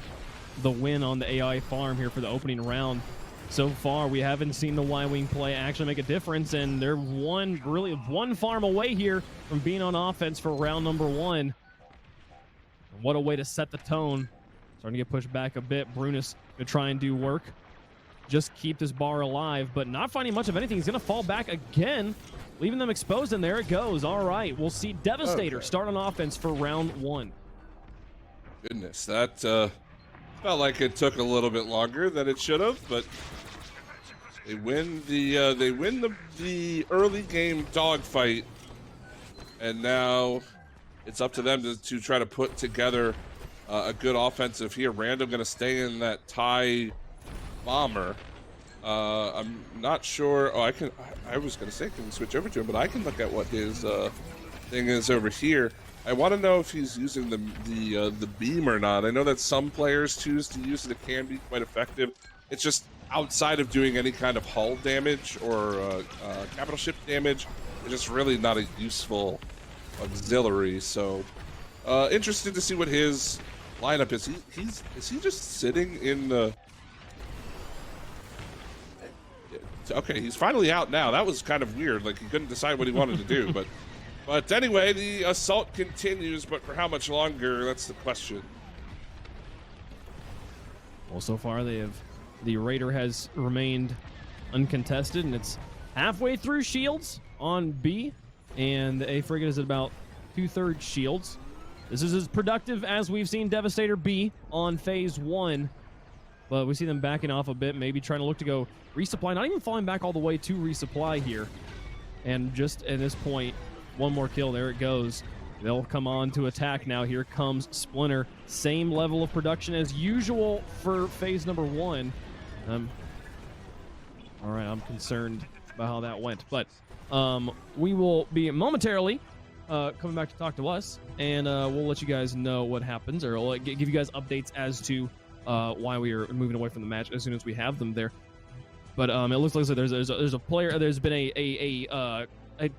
[SPEAKER 1] the win on the AI farm here for the opening round. So far, we haven't seen the Y-Wing play actually make a difference, and they're really one farm away here from being on offense for round number 1. What a way to set the tone. Starting to get pushed back a bit. Brunus going to try and do work. Just keep this bar alive, but not finding much of anything. He's going to fall back again, leaving them exposed, and there it goes. All right, we'll see Devastator start on offense for round 1.
[SPEAKER 2] Goodness, that felt like it took a little bit longer than it should have, but they win the early game dogfight, and now it's up to them to try to put together a good offensive here. Random going to stay in that TIE bomber. I'm not sure. Oh, I was going to say, can we switch over to him? But I can look at what his thing is over here. I want to know if he's using the beam or not. I know that some players choose to use it. It can be quite effective. It's just outside of doing any kind of hull damage or capital ship damage, it's just really not a useful auxiliary. So interested to see what his lineup is. Is he just sitting in the... Okay, he's finally out now. That was kind of weird. Like, he couldn't decide what he wanted to do. But anyway, the assault continues, but for how much longer, that's the question.
[SPEAKER 1] Well, so far the Raider has remained uncontested, and it's halfway through shields on B, and the A frigate is at about 2/3 shields. This is as productive as we've seen Devastator be on phase 1, but we see them backing off a bit, maybe trying to look to go resupply, not even falling back all the way to resupply here. And just at this point, one more kill, there it goes. They'll come on to attack now. Here comes Splinter. Same level of production as usual for phase number 1. All right, I'm concerned about how that went. But we will be momentarily coming back to talk to us, and we'll let you guys know what happens, or we'll give you guys updates as to why we are moving away from the match as soon as we have them there. But it looks like there's a player. There's been a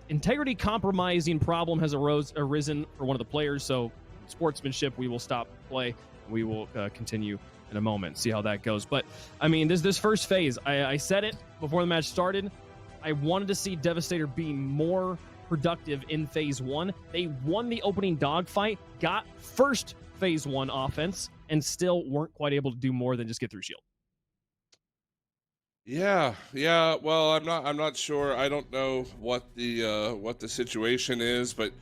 [SPEAKER 1] integrity compromising problem has arisen for one of the players. So sportsmanship, we will stop play. We will continue in a moment, see how that goes. But I mean, this first phase, I said it before the match started. I wanted to see Devastator be more productive in phase 1. They won the opening dogfight, got first phase 1 offense, and still weren't quite able to do more than just get through shield.
[SPEAKER 2] Yeah. Well, I'm not sure. I don't know what the situation is, but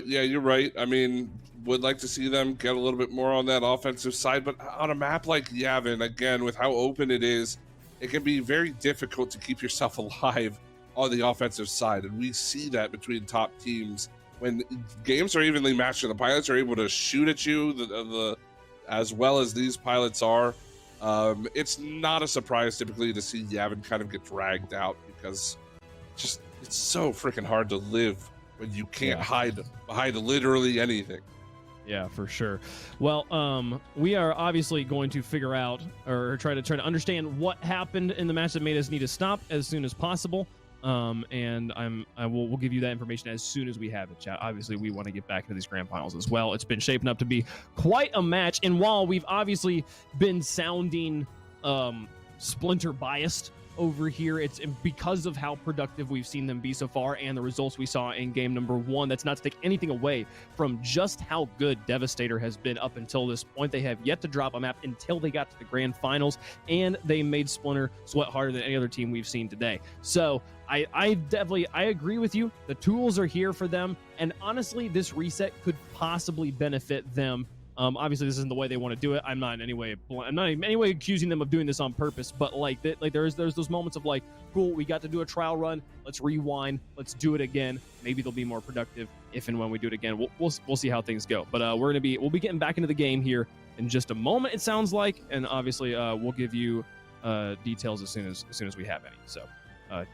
[SPEAKER 2] yeah, you're right. I mean, would like to see them get a little bit more on that offensive side, but on a map like Yavin, again, with how open it is, it can be very difficult to keep yourself alive on the offensive side, and we see that between top teams when games are evenly matched and the pilots are able to shoot at you, as well as these pilots are. It's not a surprise typically to see Yavin kind of get dragged out because just it's so freaking hard to live when you can't hide behind literally anything.
[SPEAKER 1] Yeah, for sure. Well, we are obviously going to figure out or try to understand what happened in the match that made us need to stop as soon as possible. And we'll give you that information as soon as we have it, chat. Obviously, we want to get back into these grand finals as well. It's been shaping up to be quite a match, and while we've obviously been sounding Splinter biased over here, it's because of how productive we've seen them be so far and the results we saw in game number 1. That's not to take anything away from just how good Devastator has been up until this point. They have yet to drop a map until they got to the grand finals, and they made Splinter sweat harder than any other team we've seen today. So I definitely agree with you. The tools are here for them, and honestly, this reset could possibly benefit them. Obviously, this isn't the way they want to do it. I'm not in any way accusing them of doing this on purpose, but there's those moments of like, cool, we got to do a trial run. Let's rewind. Let's do it again. Maybe they'll be more productive if and when we do it again. We'll see how things go. But we'll be getting back into the game here in just a moment, it sounds like, and obviously we'll give you details as soon as we have any. So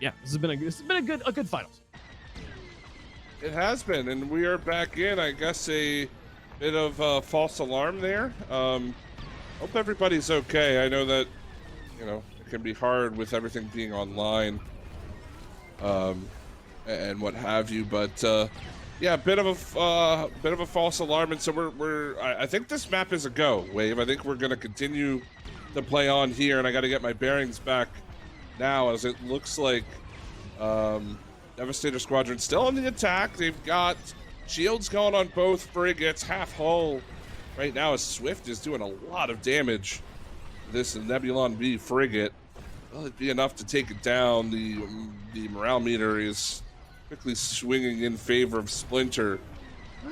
[SPEAKER 1] yeah, this has been a good finals.
[SPEAKER 2] It has been, and we are back in. I guess a bit of false alarm there. Hope everybody's okay. I know that it can be hard with everything being online and what have you, but yeah, a bit of a false alarm. And so I think this map is a go, Wave. I think we're going to continue to play on here, and I got to get my bearings back now, as it looks like Devastator Squadron still on the attack. They've got shields going on both frigates, half hull right now, as Swift is doing a lot of damage to this Nebulon B frigate. Will it be enough to take it down? The morale meter is quickly swinging in favor of Splinter.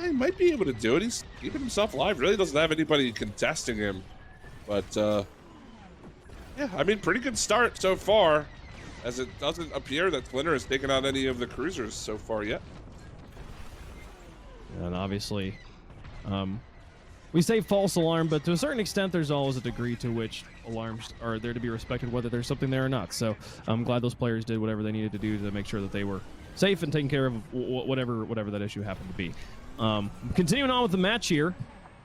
[SPEAKER 2] He might be able to do it. He's keeping himself alive. Really doesn't have anybody contesting him. But yeah, I mean, pretty good start so far, as it doesn't appear that Splinter has taken out any of the cruisers so far yet.
[SPEAKER 1] And obviously, we say false alarm, but to a certain extent, there's always a degree to which alarms are there to be respected, whether there's something there or not. So I'm glad those players did whatever they needed to do to make sure that they were safe and taking care of whatever that issue happened to be. Continuing on with the match here,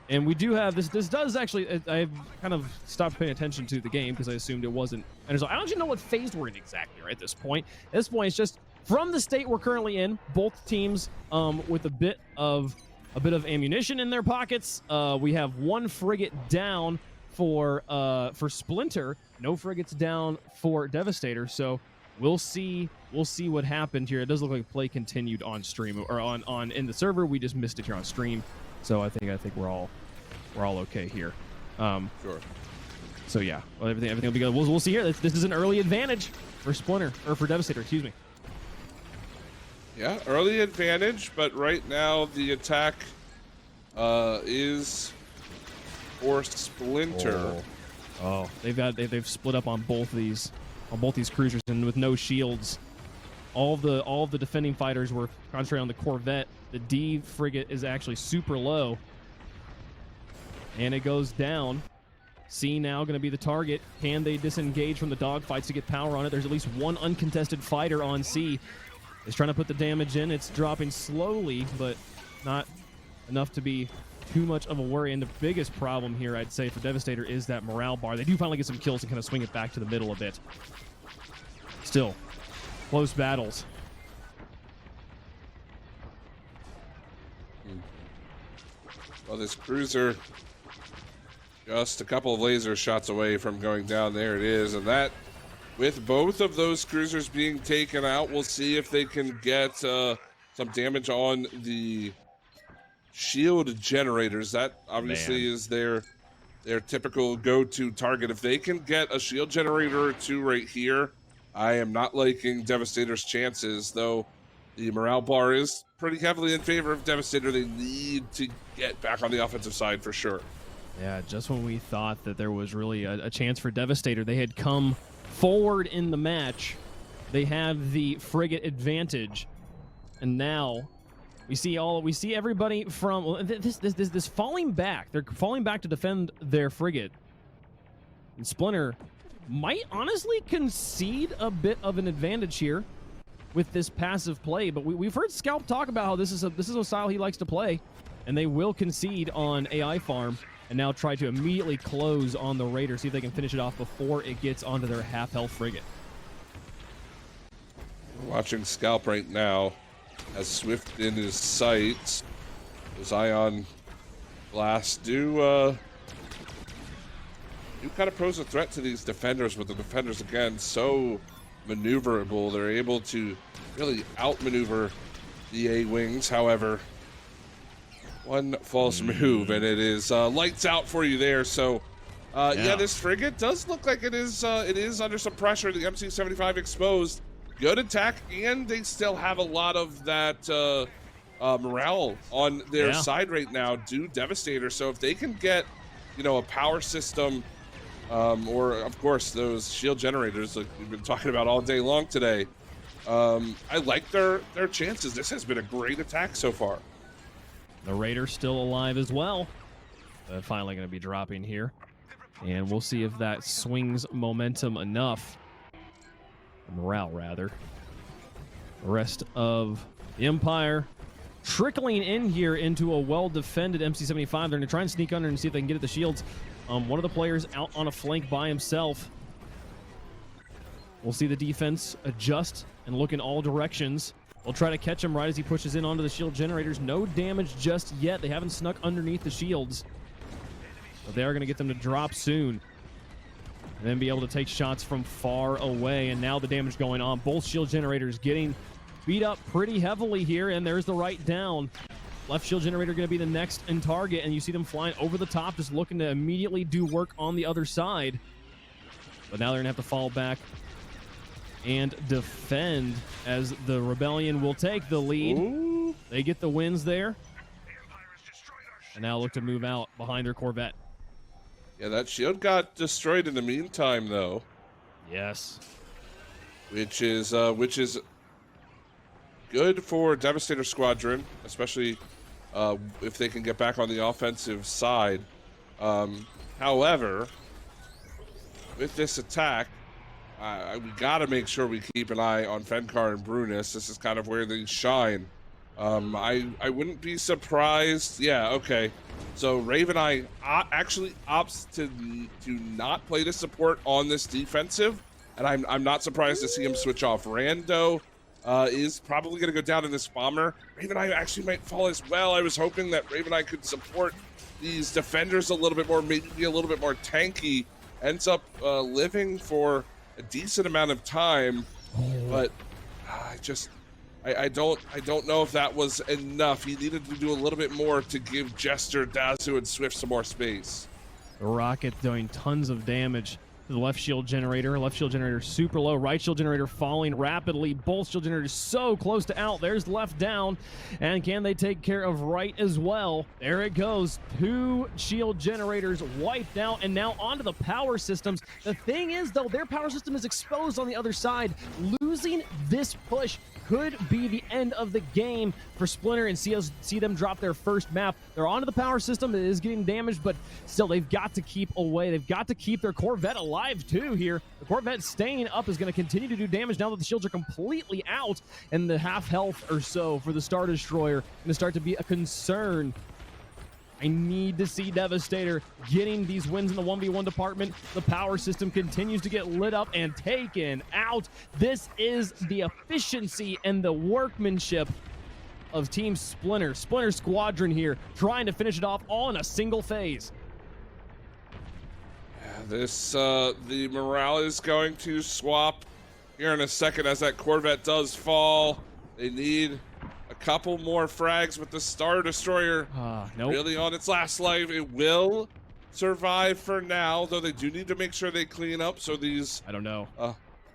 [SPEAKER 1] and we do have this does actually, I've kind of stopped paying attention to the game because I assumed it wasn't. And so I don't even know what phase we're in exactly right at this point. At this point, it's just from the state we're currently in, both teams with a bit of ammunition in their pockets. We have one frigate down for Splinter, no frigates down for Devastator. So we'll see what happened here. It does look like play continued on stream or on in the server. We just missed it here on stream. So I think we're all okay here.
[SPEAKER 2] Sure.
[SPEAKER 1] So yeah, well, everything will be good. We'll see here. This is an early advantage for Splinter, or for Devastator, excuse me.
[SPEAKER 2] Yeah, early advantage, but right now the attack is for Splinter.
[SPEAKER 1] Oh, they've split up on both these cruisers, and with no shields. All of the defending fighters were concentrated on the Corvette. The D frigate is actually super low, and it goes down. C now going to be the target. Can they disengage from the dogfights to get power on it? There's at least one uncontested fighter on C. Is trying to put the damage in. It's dropping slowly, but not enough to be too much of a worry. And the biggest problem here, I'd say, for Devastator is that morale bar. They do finally get some kills and kind of swing it back to the middle a bit. Still, close battles.
[SPEAKER 2] Well, this cruiser just a couple of laser shots away from going down. There it is, and that, with both of those cruisers being taken out, we'll see if they can get some damage on the shield generators. That obviously is their typical go-to target. If they can get a shield generator or two right here, I am not liking Devastator's chances, though the morale bar is pretty heavily in favor of Devastator. They need to get back on the offensive side for sure.
[SPEAKER 1] Yeah, just when we thought that there was really a chance for Devastator, they had come forward in the match. They have the frigate advantage, and now we see everybody from this falling back. They're falling back to defend their frigate. And Splinter might honestly concede a bit of an advantage here with this passive play, but we've heard Scalp talk about how this is a style he likes to play, and they will concede on AI farm and now try to immediately close on the Raider, see if they can finish it off before it gets onto their half-health frigate.
[SPEAKER 2] Watching Scalp right now, has Swift in his sights. Those ion blasts do kind of pose a threat to these defenders, but the defenders, again, so maneuverable. They're able to really outmaneuver the A-Wings. However, one false move, and it is lights out for you there. So, yeah, this frigate does look like it is under some pressure. The MC-75 exposed. Good attack, and they still have a lot of that morale on their side right now, due Devastator. So if they can get, you know, a power system, or of course those shield generators like we've been talking about all day long today, I like their chances. This has been a great attack so far.
[SPEAKER 1] The Raider's still alive as well. Finally going to be dropping here, and we'll see if that swings momentum enough. Morale, rather. The rest of the Empire trickling in here into a well-defended MC-75. They're going to try and sneak under and see if they can get at the shields. One of the players out on a flank by himself. We'll see the defense adjust and look in all directions. They'll try to catch him right as he pushes in onto the shield generators. No damage just yet. They haven't snuck underneath the shields, but they are going to get them to drop soon and then be able to take shots from far away. And now the damage going on. Both shield generators getting beat up pretty heavily here, and there's the right down. Left shield generator going to be the next in target, and you see them flying over the top, just looking to immediately do work on the other side. But now they're going to have to fall back and defend as the Rebellion will take the lead.
[SPEAKER 2] Ooh.
[SPEAKER 1] They get the wins there, and now look to move out behind their Corvette.
[SPEAKER 2] Yeah, that shield got destroyed in the meantime, though.
[SPEAKER 1] Yes.
[SPEAKER 2] Which is good for Devastator Squadron, especially if they can get back on the offensive side. However, with this attack, we got to make sure we keep an eye on Fenkar and Brunis. This is kind of where they shine. I wouldn't be surprised. Yeah, okay. So Raven Eye actually opts to not play the support on this defensive, and I'm not surprised to see him switch off. Rando is probably going to go down in this bomber. Raven Eye actually might fall as well. I was hoping that Raven Eye could support these defenders a little bit more, maybe be a little bit more tanky. Ends up living for a decent amount of time, but I don't know if that was enough. He needed to do a little bit more to give Jester, Dazu, and Swift some more space.
[SPEAKER 1] The rocket doing tons of damage to the left shield generator. Left shield generator super low. Right shield generator falling rapidly. Both shield generators so close to out. There's left down. And can they take care of right as well? There it goes. 2 shield generators wiped out, and now onto the power systems. The thing is, though, their power system is exposed on the other side. Losing this push could be the end of the game for Splinter, and see them drop their first map. They're onto the power system. It is getting damaged, but still, they've got to keep away. They've got to keep their Corvette alive, too, here. The Corvette staying up is going to continue to do damage now that the shields are completely out, and the half health or so for the Star Destroyer going to start to be a concern. I need to see Devastator getting these wins in the 1v1 department. The power system continues to get lit up and taken out. This is the efficiency and the workmanship of Team Splinter. Splinter Squadron here, trying to finish it off all in a single phase.
[SPEAKER 2] This, the morale is going to swap here in a second as that Corvette does fall. They need a couple more frags with the Star Destroyer really on its last life. It will survive for now, though they do need to make sure they clean up so these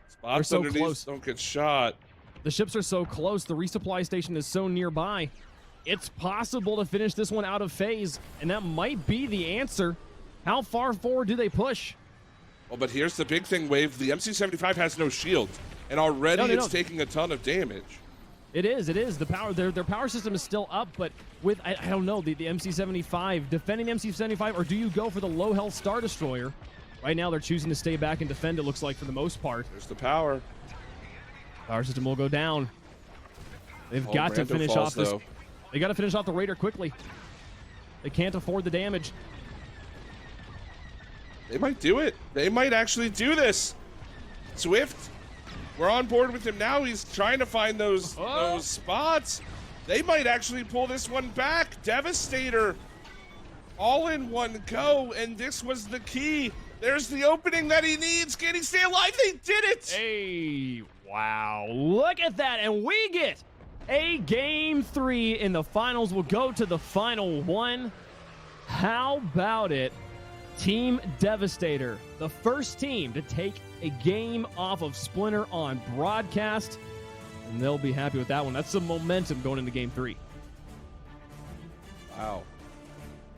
[SPEAKER 2] spots
[SPEAKER 1] so
[SPEAKER 2] underneath
[SPEAKER 1] close.
[SPEAKER 2] Don't get shot.
[SPEAKER 1] The ships are so close. The resupply station is so nearby. It's possible to finish this one out of phase, and that might be the answer. How far forward do they push?
[SPEAKER 2] Well, but here's the big thing, Wave. The MC-75 has no shield, and already it's taking a ton of damage.
[SPEAKER 1] It is. The power, their power system is still up, but with I don't know the MC-75 defending the MC-75, or do you go for the low health Star Destroyer? Right now, they're choosing to stay back and defend, it looks like, for the most part.
[SPEAKER 2] There's the power.
[SPEAKER 1] Power system will go down. They've got to finish off this. They got to finish off the Raider quickly. They can't afford the damage.
[SPEAKER 2] They might do it. They might actually do this. Swift, we're on board with him now. He's trying to find those spots. They might actually pull this one back. Devastator, all in one go, and this was the key. There's the opening that he needs. Can he stay alive? They did it.
[SPEAKER 1] Hey, wow. Look at that. And we get a game 3 in the finals. We'll go to the final one. How about it? Team Devastator, the first team to take a game off of Splinter on broadcast, and they'll be happy with that one. That's some momentum going into game 3.
[SPEAKER 2] Wow.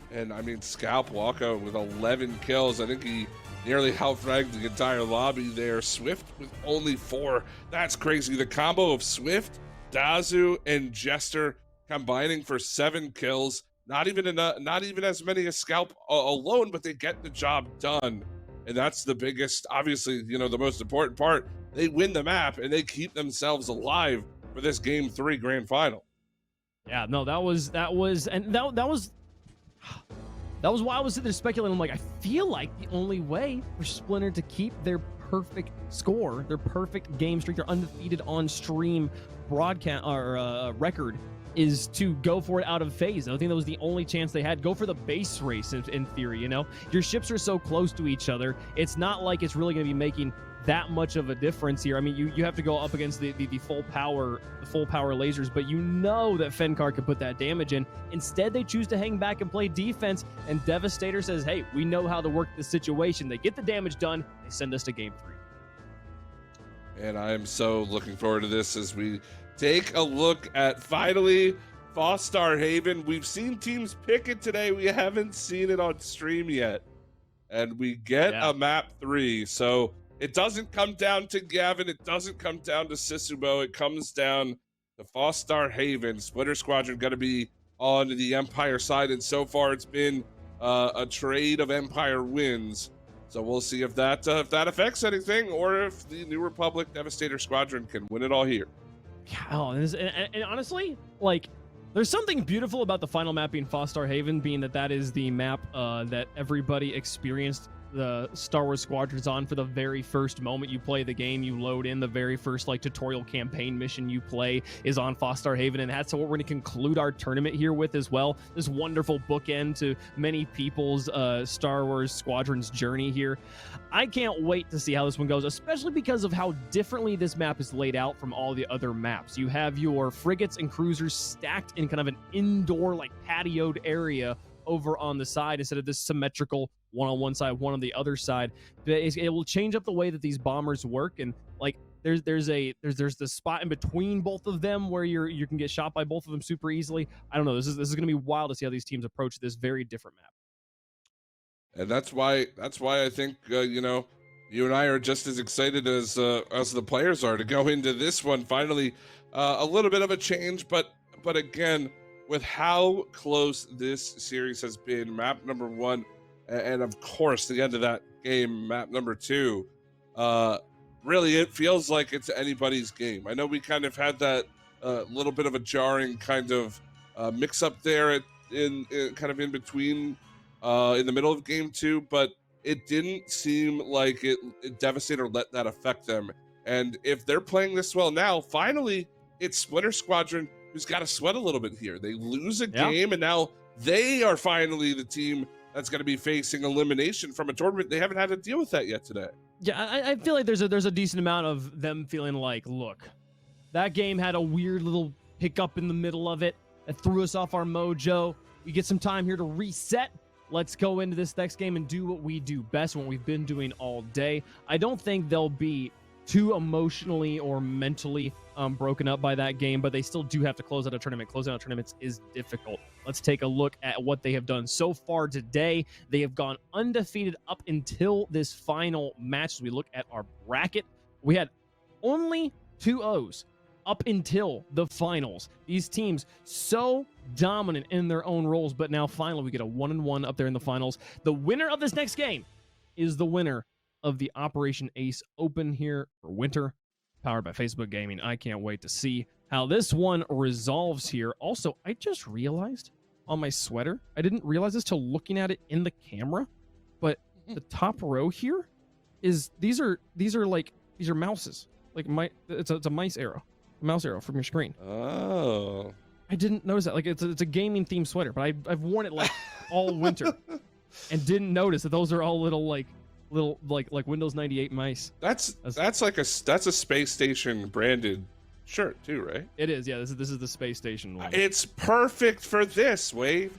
[SPEAKER 2] And I mean, Scalp Walko with 11 kills. I think he nearly outfragged the entire lobby there. Swift with only 4. That's crazy. The combo of Swift, Dazu, and Jester combining for 7 kills. Not even as many as Scalp alone, but they get the job done. And that's the biggest, obviously, the most important part. They win the map and they keep themselves alive for this game 3 grand final.
[SPEAKER 1] Yeah, no, that was why I was sitting there speculating. I'm like, I feel like the only way for Splinter to keep their perfect score, their perfect game streak, their undefeated on stream broadcast or record, is to go for it out of phase. I think that was the only chance they had. Go for the base race in theory, Your ships are so close to each other. It's not like it's really going to be making that much of a difference here. I mean, you have to go up against the full power lasers, but that Fenkar can put that damage in. Instead, they choose to hang back and play defense, and Devastator says, hey, we know how to work this situation. They get the damage done. They send us to game 3.
[SPEAKER 2] And I am so looking forward to this as we take a look at, finally, Fostar Haven. We've seen teams pick it today. We haven't seen it on stream yet. And we get a map 3. So it doesn't come down to Gavin. It doesn't come down to Sisubo. It comes down to Fostar Haven. Splinter Squadron going to be on the Empire side. And so far it's been a trade of Empire wins. So we'll see if that affects anything, or if the New Republic Devastator Squadron can win it all here.
[SPEAKER 1] Oh, and honestly, there's something beautiful about the final map being Fostar Haven, being that is the map that everybody experienced the Star Wars Squadrons on for the very first moment you play the game. You load in the very first tutorial campaign mission you play is on Fostar Haven, and that's what we're going to conclude our tournament here with as well. This wonderful bookend to many people's Star Wars Squadrons journey here. I can't wait to see how this one goes, especially because of how differently this map is laid out from all the other maps. You have your frigates and cruisers stacked in kind of an indoor, patioed area over on the side instead of this symmetrical one on one side, one on the other side. It will change up the way that these bombers work, and there's the spot in between both of them where you can get shot by both of them super easily. I don't know. This is going to be wild to see how these teams approach this very different map.
[SPEAKER 2] And that's why I think you and I are just as excited as the players are to go into this one. Finally, a little bit of a change, but again, with how close this series has been, map number 1, and of course the end of that game, map number 2, really it feels like it's anybody's game. I know we kind of had that little bit of a jarring kind of mix up there in between in the middle of game 2, but it didn't seem like Devastator let that affect them. And if they're playing this well now, finally it's Splinter Squadron who's got to sweat a little bit here. They lose a game, and now they are finally the team that's going to be facing elimination from a tournament. They haven't had to deal with that yet today.
[SPEAKER 1] Yeah, I feel like there's a decent amount of them feeling like, look, that game had a weird little hiccup in the middle of it that threw us off our mojo. We get some time here to reset. Let's go into this next game and do what we do best, what we've been doing all day. I don't think they'll be too emotionally or mentally broken up by that game, but they still do have to close out a tournament. Closing out tournaments is difficult. Let's take a look at what they have done so far today. They have gone undefeated up until this final match. As we look at our bracket, we had only 2 O's up until the finals. These teams so dominant in their own roles, but now finally we get a 1-1 up there in the finals. The winner of this next game is the winner of the Operation Ace Open here for winter, powered by Facebook Gaming. I can't wait to see how this one resolves here. Also, I just realized on my sweater, I didn't realize this till looking at it in the camera, but the top row here is these are mouses. Like it's a mouse arrow from your screen.
[SPEAKER 2] Oh,
[SPEAKER 1] I didn't notice that. Like it's a gaming themed sweater, but I've worn it like all winter and didn't notice that those are all little Windows 98 mice.
[SPEAKER 2] That's a space station branded shirt too, right?
[SPEAKER 1] It is. Yeah, this is the space station one.
[SPEAKER 2] It's perfect for this, Wave.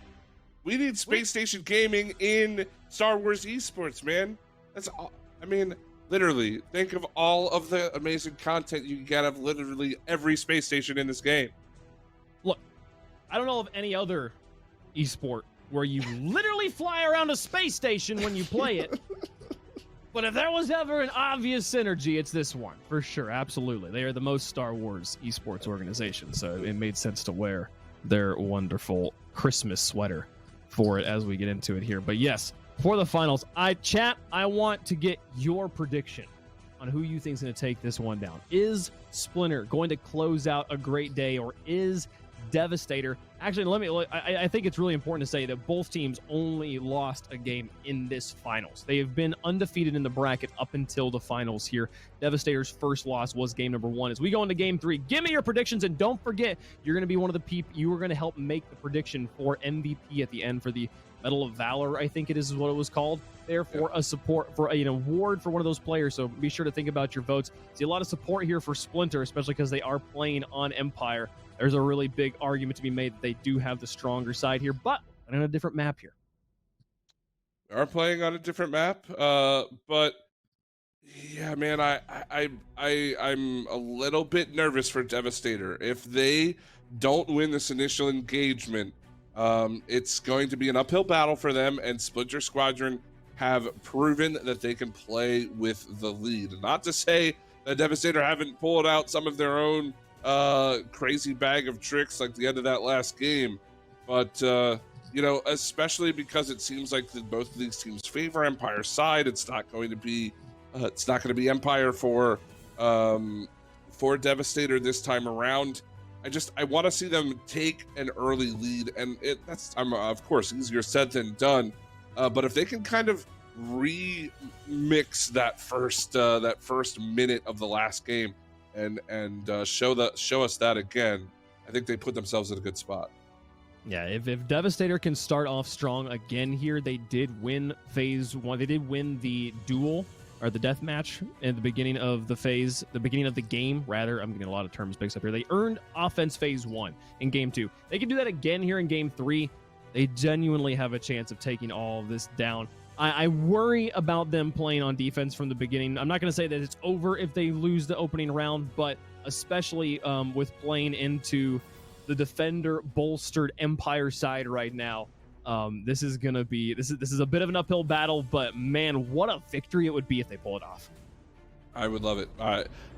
[SPEAKER 2] We need space station gaming in Star Wars esports, man. That's all. I mean, literally, think of all of the amazing content you can get out of literally every space station in this game.
[SPEAKER 1] Look, I don't know of any other esport where you literally fly around a space station when you play it. But if there was ever an obvious synergy, it's this one, for sure, absolutely. They are the most Star Wars esports organization, so it made sense to wear their wonderful Christmas sweater for it as we get into it here. But yes, for the finals, I want to get your prediction on who you think is going to take this one down. Is Splinter going to close out a great day, or is Devastator? Actually, I think it's really important to say that both teams only lost a game in this finals. They have been undefeated in the bracket up until the finals here. Devastator's first loss was game number 1. As we go into game 3, give me your predictions, and don't forget, you're going to be one of the people, you are going to help make the prediction for MVP at the end for the Medal of Valor, I think it is what it was called. Therefore, a support for an award for one of those players. So be sure to think about your votes. See a lot of support here for Splinter, especially because they are playing on Empire. There's a really big argument to be made that they do have the stronger side here, but on a different map here.
[SPEAKER 2] They are playing on a different map, but yeah, man, I'm a little bit nervous for Devastator. If they don't win this initial engagement, it's going to be an uphill battle for them, and Splinter Squadron have proven that they can play with the lead. Not to say that Devastator haven't pulled out some of their own crazy bag of tricks like the end of that last game, but you know, especially because it seems like that both of these teams favor Empire's side. It's not going to be Empire for Devastator this time around. I want to see them take an early lead, and that's of course easier said than done. But if they can kind of remix that first minute of the last game and show us that again, I think they put themselves in a good spot.
[SPEAKER 1] Yeah, if Devastator can start off strong again here, they did win phase 1. They did win the duel, or the death match, at the beginning of the beginning of the game, rather. I'm getting a lot of terms mixed up here. They earned offense phase 1 in game 2. They can do that again here in game 3. They genuinely have a chance of taking all of this down. I worry about them playing on defense from the beginning. I'm not going to say that it's over if they lose the opening round, but especially with playing into the defender bolstered Empire side right now, this is going to be this is a bit of an uphill battle. But man, what a victory it would be if they pull it off.
[SPEAKER 2] I would love it.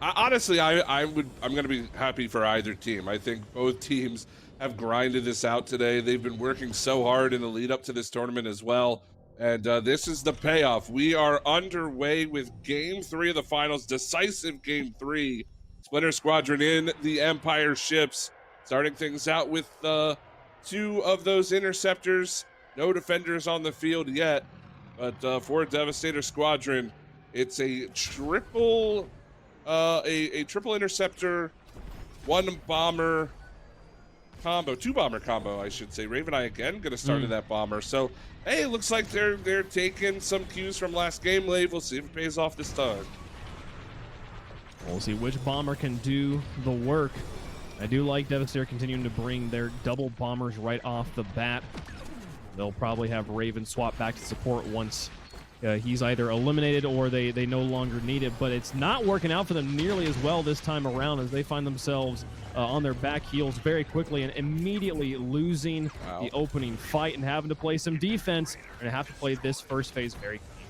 [SPEAKER 2] Honestly, I'm going to be happy for either team. I think both teams have grinded this out today. They've been working so hard in the lead up to this tournament as well. And this is the payoff. We are underway with Game 3 of the finals, decisive Game 3. Splinter Squadron in the Empire ships, starting things out with 2 of those interceptors. No defenders on the field yet, but for Devastator Squadron, it's a triple interceptor, 1 bomber combo, 2 bomber combo, I should say. Raven Eye again going to start in that bomber. So, hey, it looks like they're taking some cues from last game, Lave. We'll see if it pays off this time.
[SPEAKER 1] We'll see which bomber can do the work. I do like Devastator continuing to bring their double bombers right off the bat. They'll probably have Raven swap back to support once he's either eliminated or they no longer need it. But it's not working out for them nearly as well this time around, as they find themselves on their back heels very quickly and immediately losing the opening fight and having to play some defense. They're going to have to play this first phase very quickly.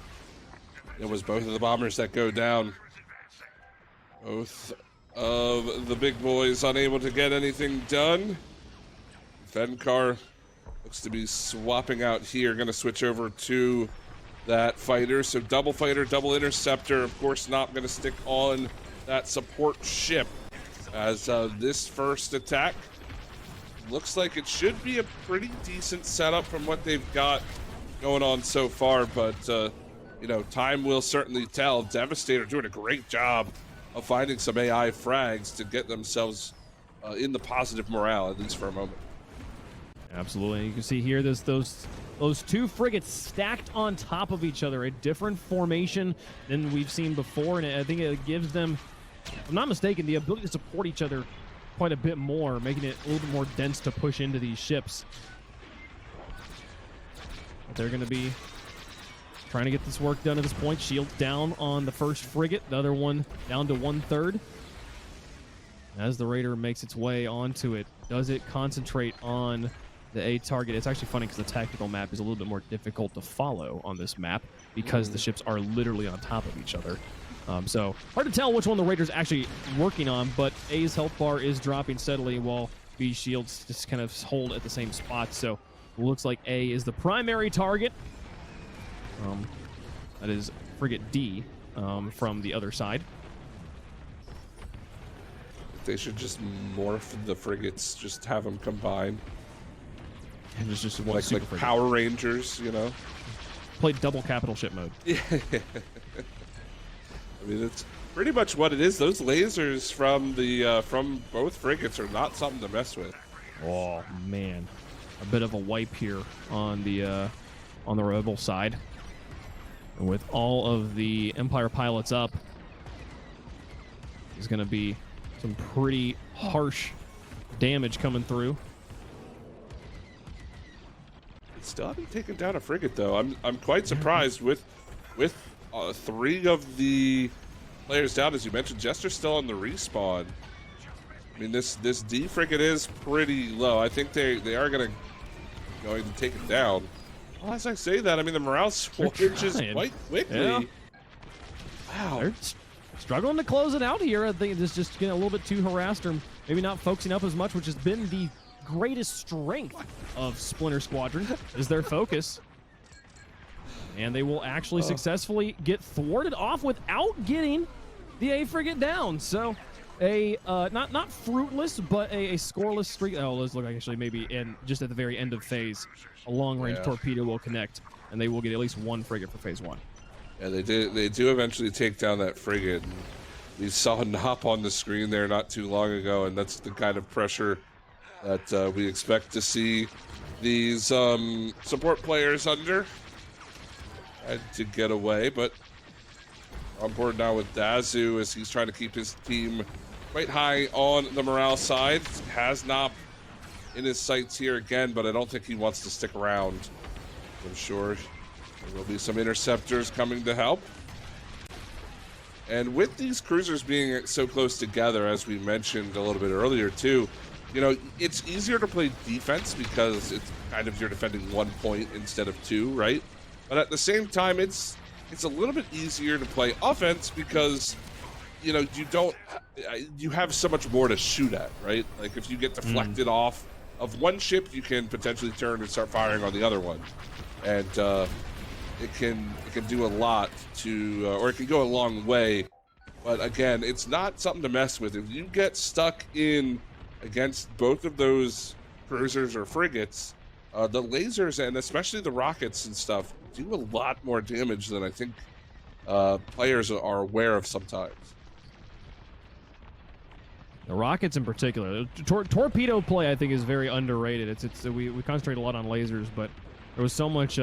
[SPEAKER 2] It was both of the bombers that go down. Both of the big boys unable to get anything done. Fencar looks to be swapping out here. Going to switch over to that fighter. So double fighter, double interceptor, of course not going to stick on that support ship, as this first attack looks like it should be a pretty decent setup from what they've got going on so far, but you know, time will certainly tell. Devastator doing a great job of finding some AI frags to get themselves in the positive morale, at least for a moment.
[SPEAKER 1] Absolutely. You can see here those two frigates stacked on top of each other, a different formation than we've seen before, and I think it gives them, if I'm not mistaken, the ability to support each other quite a bit more, making it a little bit more dense to push into these ships. But they're going to be trying to get this work done at this point. Shields down on the first frigate, the other one down to 1/3. As the Raider makes its way onto it, does it concentrate on the A target? It's actually funny because the tactical map is a little bit more difficult to follow on this map because the ships are literally on top of each other. So hard to tell which one the Raider's actually working on, but A's health bar is dropping steadily while B's shields just kind of hold at the same spot. So it looks like A is the primary target. That is frigate D from the other side.
[SPEAKER 2] They should just morph the frigates, just have them combine.
[SPEAKER 1] And it's just one
[SPEAKER 2] like Power Rangers, you know?
[SPEAKER 1] Play double capital ship mode.
[SPEAKER 2] Yeah. I mean, it's pretty much what it is. Those lasers from the from both frigates are not something to mess with.
[SPEAKER 1] Oh man, a bit of a wipe here on the rebel side. And with all of the Empire pilots up, there's going to be some pretty harsh damage coming through.
[SPEAKER 2] Still haven't taken down a frigate though. I'm quite surprised with 3 of the players down, as you mentioned. Jester's still on the respawn. I mean, this D frigate is pretty low. I think they are going to take it down. Well, as I say that, I mean the morale switches quite quickly.
[SPEAKER 1] Yeah.
[SPEAKER 2] Wow,
[SPEAKER 1] they're struggling to close it out here. I think it's just getting a little bit too harassed, or maybe not focusing up as much, which has been the greatest strength of Splinter Squadron, is their focus. And they will actually successfully get thwarted off without getting the A frigate down. So a not fruitless, but a scoreless streak. Oh, let's look like actually maybe just at the very end of phase, a long-range torpedo will connect, and they will get at least 1 frigate for phase 1.
[SPEAKER 2] Yeah, they do eventually take down that frigate. We saw Nop on the screen there not too long ago, and that's the kind of pressure that we expect to see these support players under. Had to get away, but on board now with Dazu as he's trying to keep his team quite high on the morale side. Has Nop in his sights here again, but I don't think he wants to stick around. I'm sure there will be some interceptors coming to help. And with these cruisers being so close together, as we mentioned a little bit earlier too, you know, it's easier to play defense because it's kind of you're defending 1 point instead of 2, right? But at the same time, it's a little bit easier to play offense because, you know, you have so much more to shoot at, right? Like if you get deflected off of one ship, you can potentially turn and start firing on the other one, and it can do a lot to, or it can go a long way. But again, it's not something to mess with. If you get stuck in against both of those cruisers or frigates, the lasers and especially the rockets and stuff do a lot more damage than I think players are aware of sometimes.
[SPEAKER 1] The rockets in particular, torpedo play I think is very underrated. We concentrate a lot on lasers, but there was so much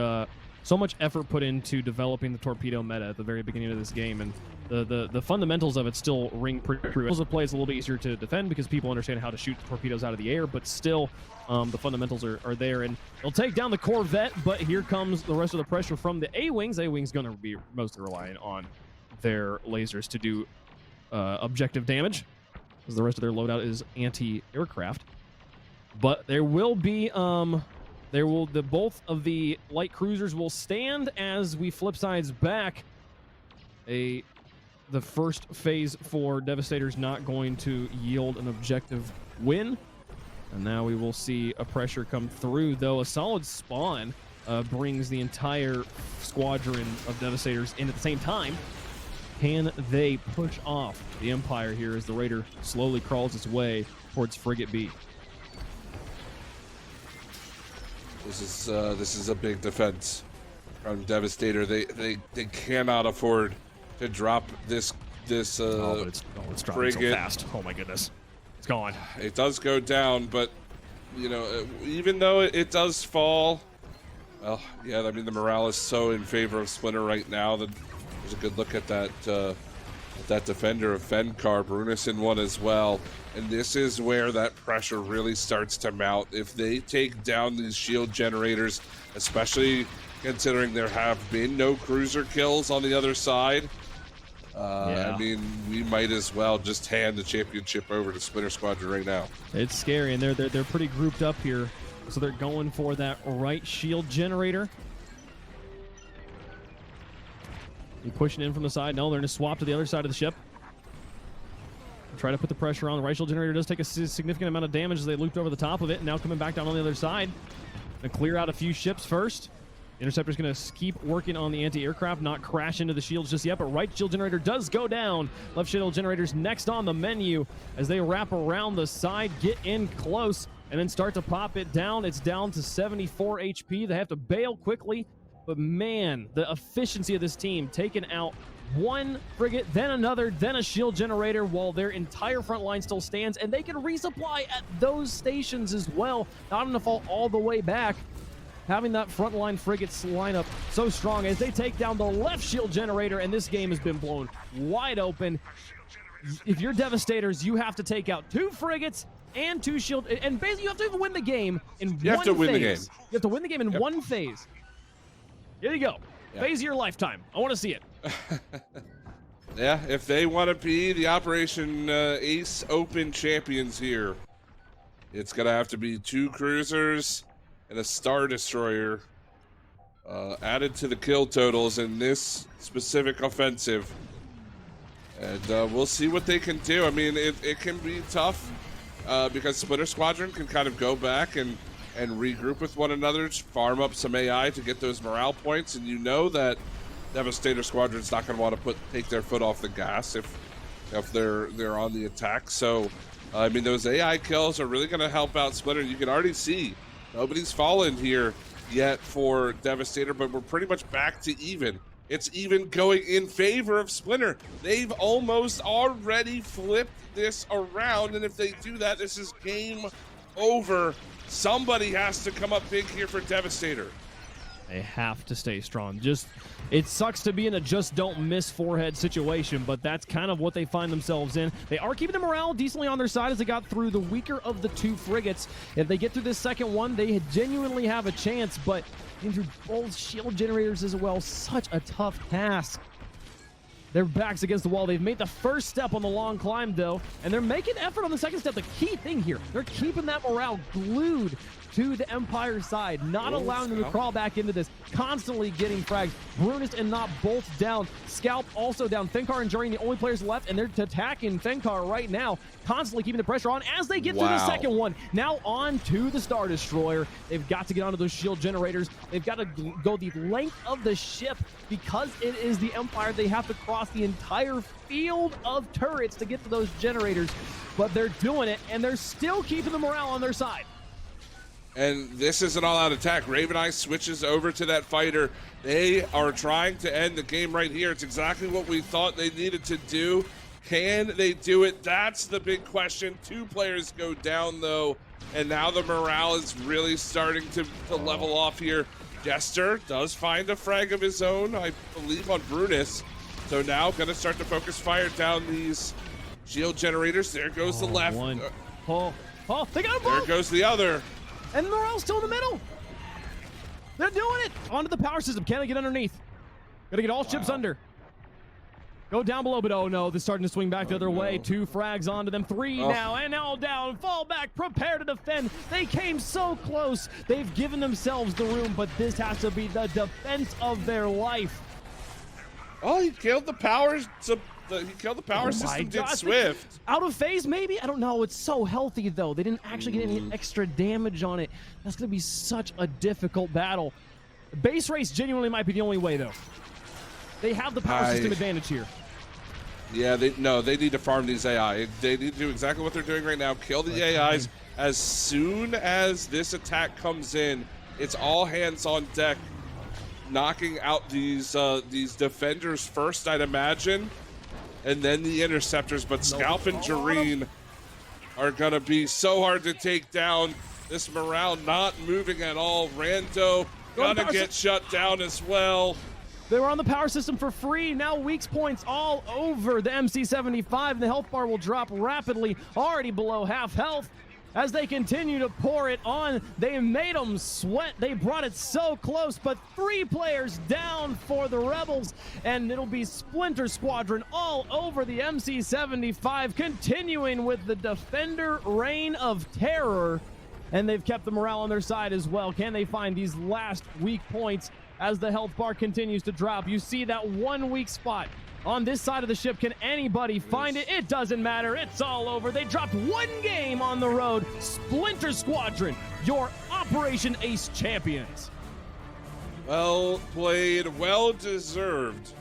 [SPEAKER 1] effort put into developing the torpedo meta at the very beginning of this game, and the fundamentals of it still ring pretty true. The play is a little bit easier to defend because people understand how to shoot torpedoes out of the air, but still the fundamentals are there, and they'll take down the Corvette, but here comes the rest of the pressure from the A-Wings. A-Wings going to be mostly reliant on their lasers to do objective damage, because the rest of their loadout is anti-aircraft. But there will be both of the light cruisers will stand as we flip sides back. The first phase for Devastator's not going to yield an objective win. And now we will see a pressure come through, though a solid spawn brings the entire squadron of Devastators in at the same time. Can they push off the Empire here as the Raider slowly crawls its way towards Frigate B?
[SPEAKER 2] This is a big defense from Devastator. They cannot afford to drop this
[SPEAKER 1] it's dropping so fast. Oh my goodness, it's gone.
[SPEAKER 2] It does go down, but you know, even though it does fall, well, yeah, I mean the morale is so in favor of Splinter right now that there's a good look at that defender of Fenkar, Brunus in one as well. And this is where that pressure really starts to mount. If they take down these shield generators, especially considering there have been no cruiser kills on the other side, I mean, we might as well just hand the championship over to Splinter Squadron right now.
[SPEAKER 1] It's scary, and they're pretty grouped up here, so they're going for that right shield generator. They're pushing in from the side. No, they're going to swap to the other side of the ship. Try to put the pressure on. The right shield generator does take a significant amount of damage as they looped over the top of it, and now coming back down on the other side. And clear out a few ships first. Interceptor's going to keep working on the anti-aircraft, not crash into the shields just yet, but right shield generator does go down. Left shield generator's next on the menu as they wrap around the side, get in close, and then start to pop it down. It's down to 74 HP. They have to bail quickly, but man, the efficiency of this team, taking out one frigate, then another, then a shield generator while their entire front line still stands, and they can resupply at those stations as well. Not enough to fall all the way back. Having that frontline frigates lineup so strong as they take down the left shield generator, and this game has been blown wide open. If you're Devastators, you have to take out 2 frigates and 2 shield, and basically you have to even win the game in one phase.
[SPEAKER 2] You have to win the game.
[SPEAKER 1] You have to win the game in one phase. Here you go.
[SPEAKER 2] Yeah.
[SPEAKER 1] Phase of your lifetime. I want to see it.
[SPEAKER 2] Yeah, if they want to be the Operation Ace Open champions here, it's going to have to be 2 cruisers and a Star Destroyer added to the kill totals in this specific offensive. And we'll see what they can do. I mean, it can be tough because Splinter Squadron can kind of go back and regroup with one another, farm up some AI to get those morale points, and you know that Devastator Squadron's not going to want to take their foot off the gas if they're on the attack. So, I mean, those AI kills are really going to help out Splinter. You can already see nobody's fallen here yet for Devastator, but we're pretty much back to even. It's even going in favor of Splinter. They've almost already flipped this around, and if they do that, this is game over. Somebody has to come up big here for Devastator.
[SPEAKER 1] They have to stay strong. It sucks to be in a just don't miss forehead situation, but that's kind of what they find themselves in. They are keeping the morale decently on their side as they got through the weaker of the 2 frigates. If they get through this second one, they genuinely have a chance, but through both shield generators as well, such a tough task. Their backs against the wall. They've made the first step on the long climb, though, and they're making effort on the second step. The key thing here, they're keeping that morale glued to the Empire side, not allowing them to crawl back into this, constantly getting fragged. Brunus and Not both down. Scalp also down. Fenkar and Journey, the only players left, and they're attacking Fenkar right now, constantly keeping the pressure on as they get through the second one. Now on to the Star Destroyer. They've got to get onto those shield generators. They've got to go the length of the ship because it is the Empire. They have to cross the entire field of turrets to get to those generators, but they're doing it, and they're still keeping the morale on their side.
[SPEAKER 2] And this is an all-out attack. Raven Eye switches over to that fighter. They are trying to end the game right here. It's exactly what we thought they needed to do. Can they do it? That's the big question. 2 players go down, though, and now the morale is really starting to level off here. Jester does find a frag of his own, I believe, on Brunus. So now going to start to focus fire down these shield generators. There goes the left.
[SPEAKER 1] One. They got him both.
[SPEAKER 2] There goes the other.
[SPEAKER 1] And the morale's still in the middle. They're doing it. Onto the power system. Can they get underneath? Gotta get all ships under. Go down below, but oh no, they're starting to swing back the other way. 2 frags onto them. 3 now, and all down. Fall back, prepare to defend. They came so close. They've given themselves the room, but this has to be the defense of their life.
[SPEAKER 2] Oh, he killed the power. He killed the power system. Did Swift
[SPEAKER 1] out of phase? Maybe, I don't know. It's so healthy though. They didn't actually get any extra damage on it. That's gonna be such a difficult battle. Base race genuinely might be the only way, though. They have the power system advantage here.
[SPEAKER 2] Yeah, they need to farm these AI. They need to do exactly what they're doing right now. Kill the AIs. As soon as this attack comes in, it's all hands on deck. Knocking out these defenders first, I'd imagine, and then the interceptors. But Scalp and Jareen are gonna be so hard to take down. This morale not moving at all. Rando gonna get shut down as well.
[SPEAKER 1] They were on the power system for free. Now weak points all over the MC-75. The health bar will drop rapidly, already below half health. As they continue to pour it on, they made them sweat. They brought it so close, but 3 players down for the Rebels, and it'll be Splinter Squadron all over the MC-75, continuing with the Defender reign of terror, and they've kept the morale on their side as well. Can they find these last weak points as the health bar continues to drop? You see that one weak spot on this side of the ship. Can anybody find it? It doesn't matter. It's all over. They dropped 1 game on the road. Splinter Squadron, your Operation Ace champions.
[SPEAKER 2] Well played, well deserved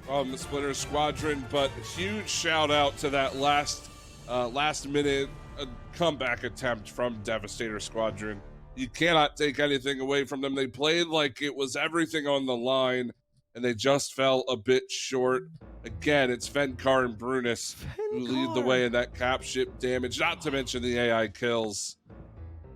[SPEAKER 2] from the Splinter Squadron, but huge shout out to that last minute comeback attempt from Devastator Squadron. You cannot take anything away from them. They played like it was everything on the line, and they just fell a bit short. Again, it's Fenkar and Brunis who lead the way in that cap ship damage, not to mention the AI kills.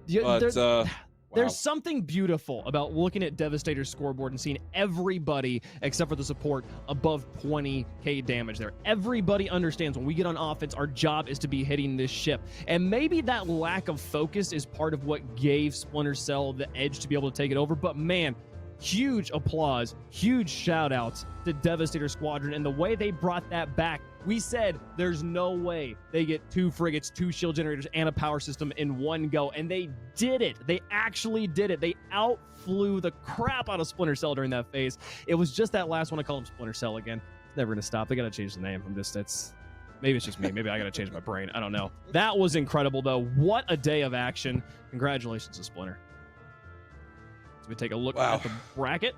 [SPEAKER 1] Yeah,
[SPEAKER 2] but
[SPEAKER 1] there's something beautiful about looking at Devastator's scoreboard and seeing everybody, except for the support, above 20k damage there. Everybody understands when we get on offense, our job is to be hitting this ship. And maybe that lack of focus is part of what gave Splinter Cell the edge to be able to take it over. But man, huge applause, huge shout outs to Devastator Squadron and the way they brought that back. We said there's no way they get 2 frigates, 2 shield generators, and a power system in one go, and they did it. They actually did it. They outflew the crap out of Splinter Cell during that phase. It was just that last one. I call him Splinter Cell again. It's never gonna stop. They gotta change the name from this. Maybe it's just me. Maybe I gotta change my brain. I don't know. That was incredible though. What a day of action. Congratulations to Splinter. So we take a look at the bracket,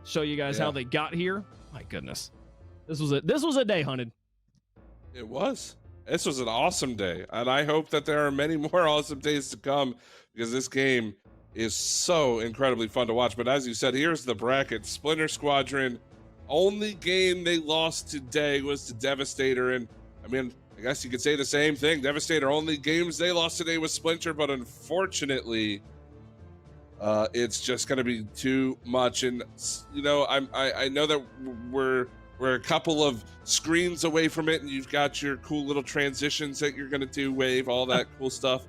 [SPEAKER 1] show you guys how they got here. My goodness. This was a day, Hunted.
[SPEAKER 2] It was. This was an awesome day, and I hope that there are many more awesome days to come, because this game is so incredibly fun to watch. But as you said, here's the bracket. Splinter Squadron, only game they lost today was to Devastator, and I mean, I guess you could say the same thing. Devastator, only games they lost today was Splinter, but unfortunately, it's just going to be too much. And you know, I know that we're a couple of screens away from it, and you've got your cool little transitions that you're going to do, wave, all that cool stuff.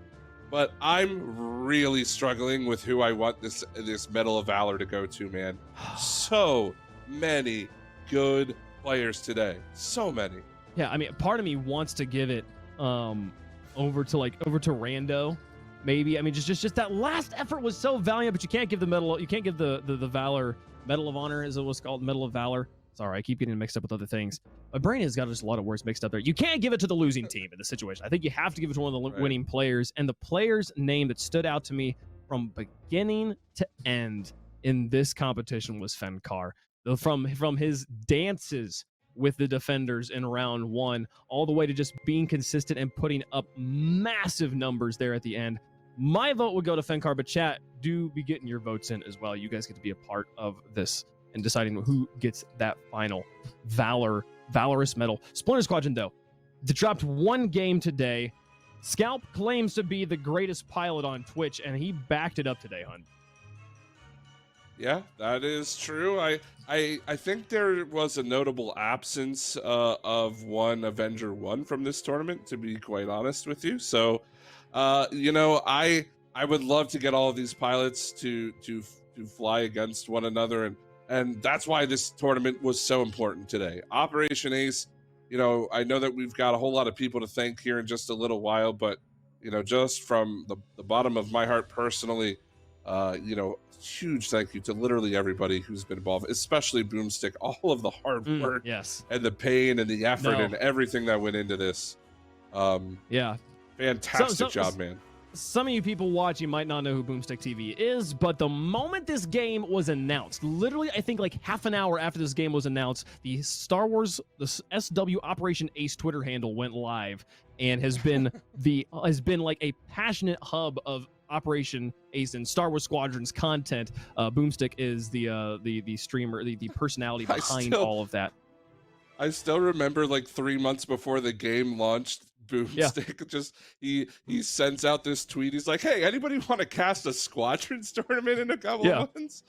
[SPEAKER 2] But I'm really struggling with who I want this Medal of Valor to go to, man. So many good players today. So many.
[SPEAKER 1] Yeah, I mean, part of me wants to give it over to Rando, maybe. I mean, just that last effort was so valiant, but you can't give the medal. You can't give the Valor Medal of Honor, is it what's called, Medal of Valor. Sorry, I keep getting mixed up with other things. My brain has got just a lot of words mixed up there. You can't give it to the losing team in this situation. I think you have to give it to one of the winning players. And the player's name that stood out to me from beginning to end in this competition was Fenkar. From his dances with the defenders in round 1, all the way to just being consistent and putting up massive numbers there at the end. My vote would go to Fenkar, but chat, do be getting your votes in as well. You guys get to be a part of this and deciding who gets that final valorous medal. Splinter Squadron, though, they dropped 1 game today. Scalp claims to be the greatest pilot on Twitch, and he backed it up today, Hun.
[SPEAKER 2] Yeah, that is true. I think there was a notable absence of one Avenger 1 from this tournament, to be quite honest with you. So, you know, I would love to get all of these pilots to fly against one another, and that's why this tournament was so important today. Operation Ace, you know, I know that we've got a whole lot of people to thank here in just a little while, but, you know, just from the bottom of my heart personally, you know, huge thank you to literally everybody who's been involved, especially Boomstick, all of the hard work and the pain and the effort and everything that went into this. Yeah. Fantastic job, man.
[SPEAKER 1] some of you people watching might not know who Boomstick TV is, but the moment this game was announced, literally, I think like half an hour after this game was announced, the Star Wars, the SW Operation Ace Twitter handle went live and has been like a passionate hub of Operation Ace and Star Wars Squadrons content. Boomstick is the streamer, the personality behind all of that.
[SPEAKER 2] I still remember like 3 months before the game launched, Boomstick just he sends out this tweet. He's like, "Hey, anybody want to cast a Squadrons tournament in a couple of months?"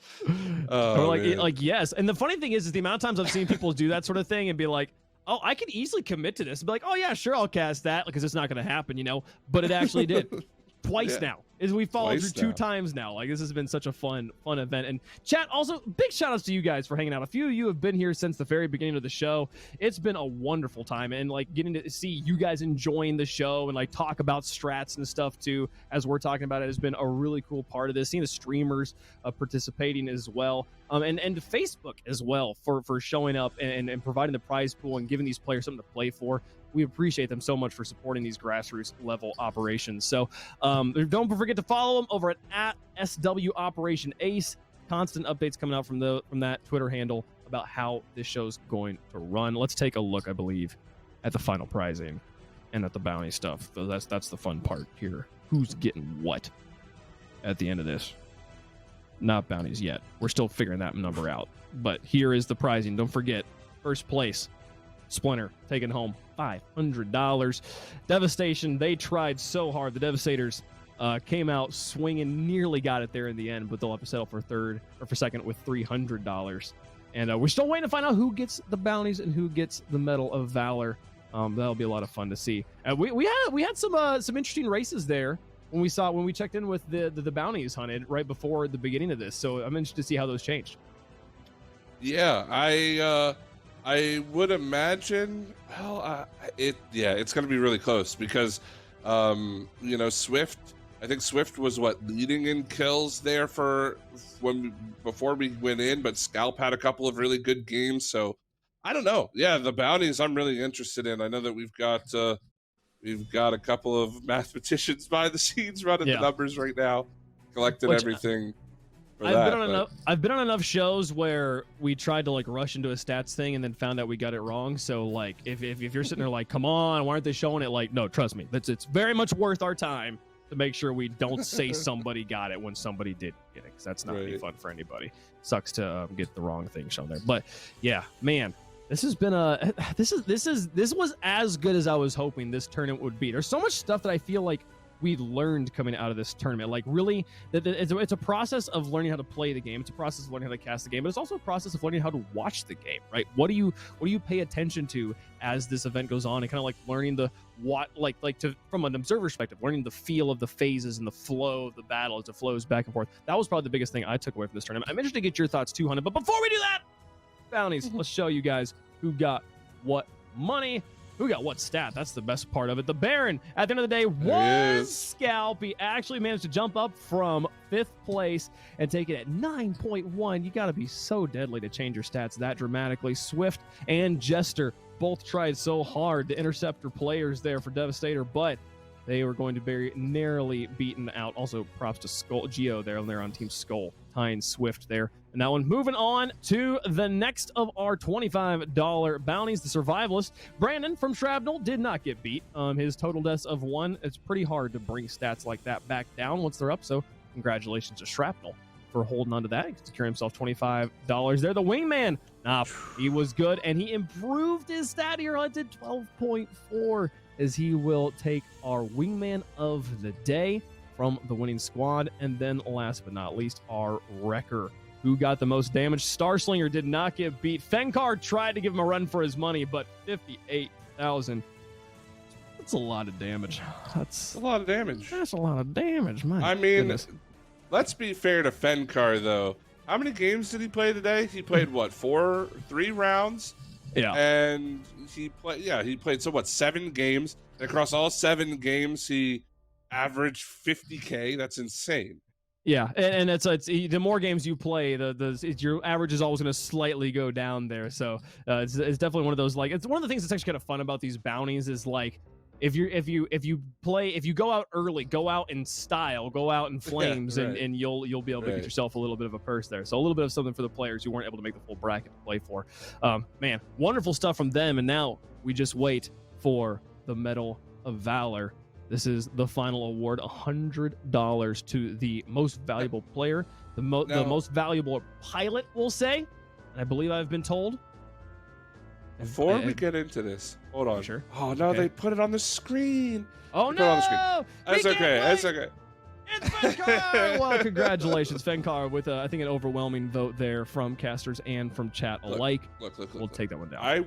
[SPEAKER 1] Oh, like yes. And the funny thing is the amount of times I've seen people do that sort of thing and be like, "Oh, I could easily commit to this," and be like, "Oh yeah, sure, I'll cast that," because it's not going to happen, you know. But it actually did. Twice now. Is we followed through 2 times now. Like, this has been such a fun event. And chat, also big shout outs to you guys for hanging out. A few of you have been here since the very beginning of the show. It's been a wonderful time, and like getting to see you guys enjoying the show and like talk about strats and stuff too as we're talking about it has been a really cool part of this. Seeing the streamers participating as well, and Facebook as well for showing up and providing the prize pool and giving these players something to play for. We appreciate them so much for supporting these grassroots level operations. So don't forget to follow them over at SW Operation Ace. Constant updates coming out from that Twitter handle about how this show's going to run. Let's take a look, I believe, at the final prizing and at the bounty stuff. So that's the fun part here. Who's getting what at the end of this? Not bounties yet. We're still figuring that number out. But here is the prizing. Don't forget, first place, Splinter taking home $500. Devastation, they tried so hard. The Devastators came out swinging, nearly got it there in the end, but they'll have to settle for second with $300. And we're still waiting to find out who gets the bounties and who gets the Medal of Valor. That'll be a lot of fun to see. We had some interesting races there when we checked in with the bounties hunted right before the beginning of this. So I'm interested to see how those changed.
[SPEAKER 2] Yeah, I would imagine, it's going to be really close because, Swift, I think Swift was leading in kills there before we went in, but Scalp had a couple of really good games. So I don't know. Yeah, the bounties I'm really interested in. I know that we've got a couple of mathematicians behind the scenes running the numbers right now, collecting everything. I've been on enough shows where we tried to like rush into a stats thing and then found out we got it wrong. So like if you're sitting there like, come on, why aren't they showing it? Like, no, trust me, it's very much worth our time to make sure we don't say somebody got it when somebody did get it, because that's not gonna be fun for anybody. Sucks to get the wrong thing shown there. But yeah, man, this has been this was as good as I was hoping this tournament would be. There's so much stuff that I feel like we learned coming out of this tournament. Like really, it's a process of learning how to play the game. It's a process of learning how to cast the game, but it's also a process of learning how to watch the game, right? What do you pay attention to as this event goes on, and kind of like learning from an observer perspective, learning the feel of the phases and the flow of the battle as it flows back and forth. That was probably the biggest thing I took away from this tournament. I'm interested to get your thoughts too, Hunter. But before we do that, bounties, let's show you guys who got what money. Who got what stat? That's the best part of it. The Baron, at the end of the day, was Scalp. He actually managed to jump up from 5th place and take it at 9.1. You got to be so deadly to change your stats that dramatically. Swift and Jester both tried so hard to intercept their players there for Devastator, but they were going to be narrowly beaten out. Also, props to Skull Geo there on Team Skull, tying Swift there. And that one, moving on to the next of our $25 bounties, the Survivalist. Brandon from Shrapnel did not get beat. His total deaths of 1. It's pretty hard to bring stats like that back down once they're up, so congratulations to Shrapnel for holding on to that. He can secure himself $25 there. The Wingman, he was good, and he improved his stat here to 12.4, as he will take our Wingman of the day from the winning squad. And then last but not least, our Wrecker, who got the most damage. Starslinger did not get beat. Fenkar tried to give him a run for his money, but 58,000. That's a lot of damage. That's a lot of damage.
[SPEAKER 1] That's a lot of damage, man.
[SPEAKER 2] I mean, let's be fair to Fenkar, though. How many games did he play today? He played, 3 rounds?
[SPEAKER 1] Yeah.
[SPEAKER 2] And he played 7 games. And across all 7 games, he averaged 50K. That's insane.
[SPEAKER 1] Yeah, and it's the more games you play, your average is always going to slightly go down there. So it's definitely one of those, like, it's one of the things that's actually kind of fun about these bounties is like, if you go out early, go out in style, go out in flames,
[SPEAKER 2] right.
[SPEAKER 1] and you'll be able to get yourself a little bit of a purse there. So a little bit of something for the players who weren't able to make the full bracket to play for. Man, wonderful stuff from them. And now we just wait for the Medal of Valor. This is the final award, $100 to the most valuable player, the most valuable pilot, we'll say. And I believe I've been told.
[SPEAKER 2] Before we get into this, hold on.
[SPEAKER 1] Sure.
[SPEAKER 2] Oh no, they put it on the screen.
[SPEAKER 1] Oh no!
[SPEAKER 2] That's okay. That's okay.
[SPEAKER 1] It's Fenkar! Well, congratulations, Fenkar, with I think an overwhelming vote there from casters and from chat alike.
[SPEAKER 2] Look.
[SPEAKER 1] We'll take that one down.
[SPEAKER 2] I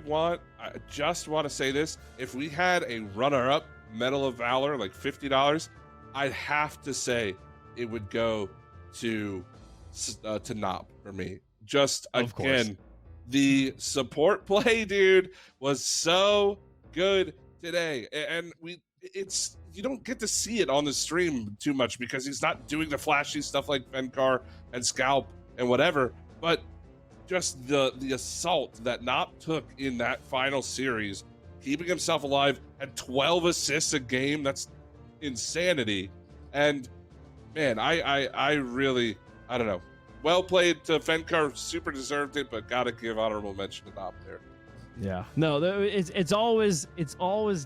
[SPEAKER 2] just want to say this: if we had a runner-up Medal of Valor, like $50, I'd have to say it would go to Nop for me. Just
[SPEAKER 1] Of course.
[SPEAKER 2] again. The support play, dude, was so good today, and you don't get to see it on the stream too much because he's not doing the flashy stuff like Fenkar and Scalp and whatever, but just the assault that Nop took in that final series, keeping himself alive, had 12 assists a game. That's insanity. And man, I really, I don't know. Well played to Fenkar, super deserved it, but gotta give honorable mention to Nop there.
[SPEAKER 1] Yeah, no, it's always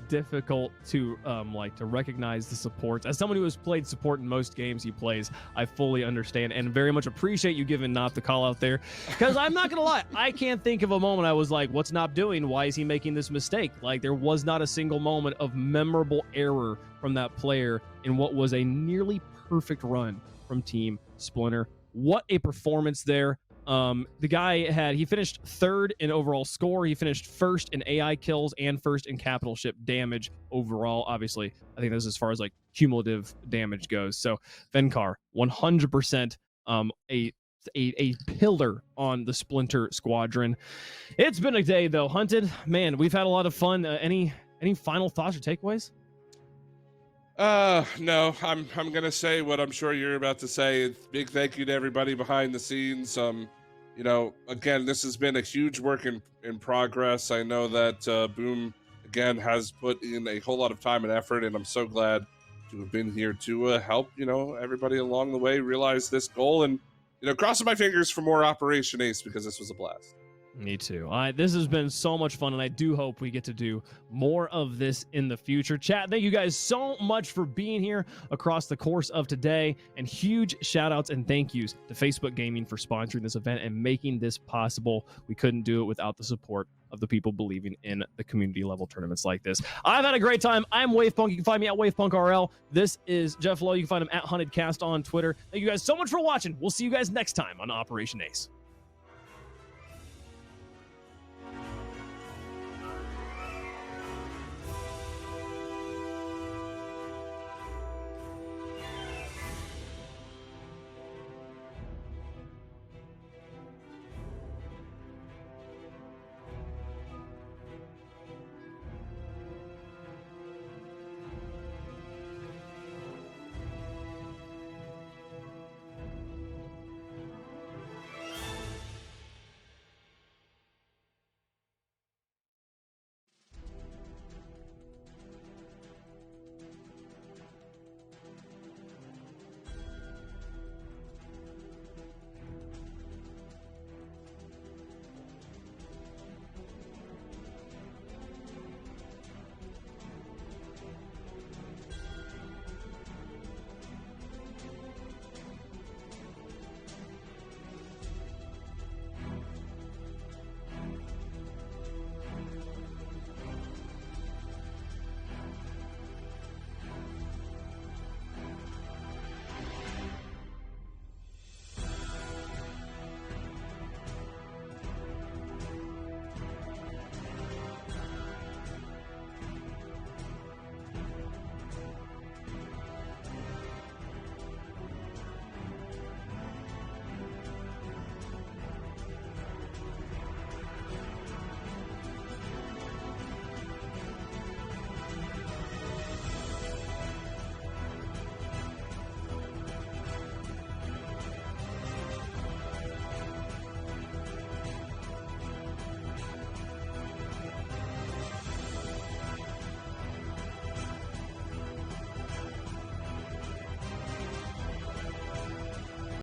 [SPEAKER 1] difficult to to recognize the supports. As someone who has played support in most games he plays, I fully understand and very much appreciate you giving Nop the call out there. Because I'm not gonna lie, I can't think of a moment I was like, "What's Nop doing? Why is he making this mistake?" Like there was not a single moment of memorable error from that player in what was a nearly perfect run from Team Splinter. What a performance there. The guy he finished third in overall score. He finished first in AI kills and first in capital ship damage overall. Obviously, I think this is as far as like cumulative damage goes. So Fenkar, 100% a pillar on the Splinter Squadron. It's been a day though, Hunted. Man, we've had a lot of fun. Any final thoughts or takeaways?
[SPEAKER 2] No, I'm gonna say what I'm sure you're about to say. Big thank you to everybody behind the scenes. You know, again, this has been a huge work in progress. I know that Boom again has put in a whole lot of time and effort, and I'm so glad to have been here to help, you know, everybody along the way realize this goal, and you know, crossing my fingers for more Operation Ace because this was a blast.
[SPEAKER 1] Me too. This has been so much fun, and I do hope we get to do more of this in the future. Chat, thank you guys so much for being here across the course of today, and huge shout outs and thank yous to Facebook Gaming for sponsoring this event and making this possible. We couldn't do it without the support of the people believing in the community level tournaments like this. I've had a great time. I'm WavePunk. You can find me at WavePunkRL. This is Jeff Lowe. You can find him at HuntedCast on Twitter. Thank you guys so much for watching. We'll see you guys next time on Operation Ace.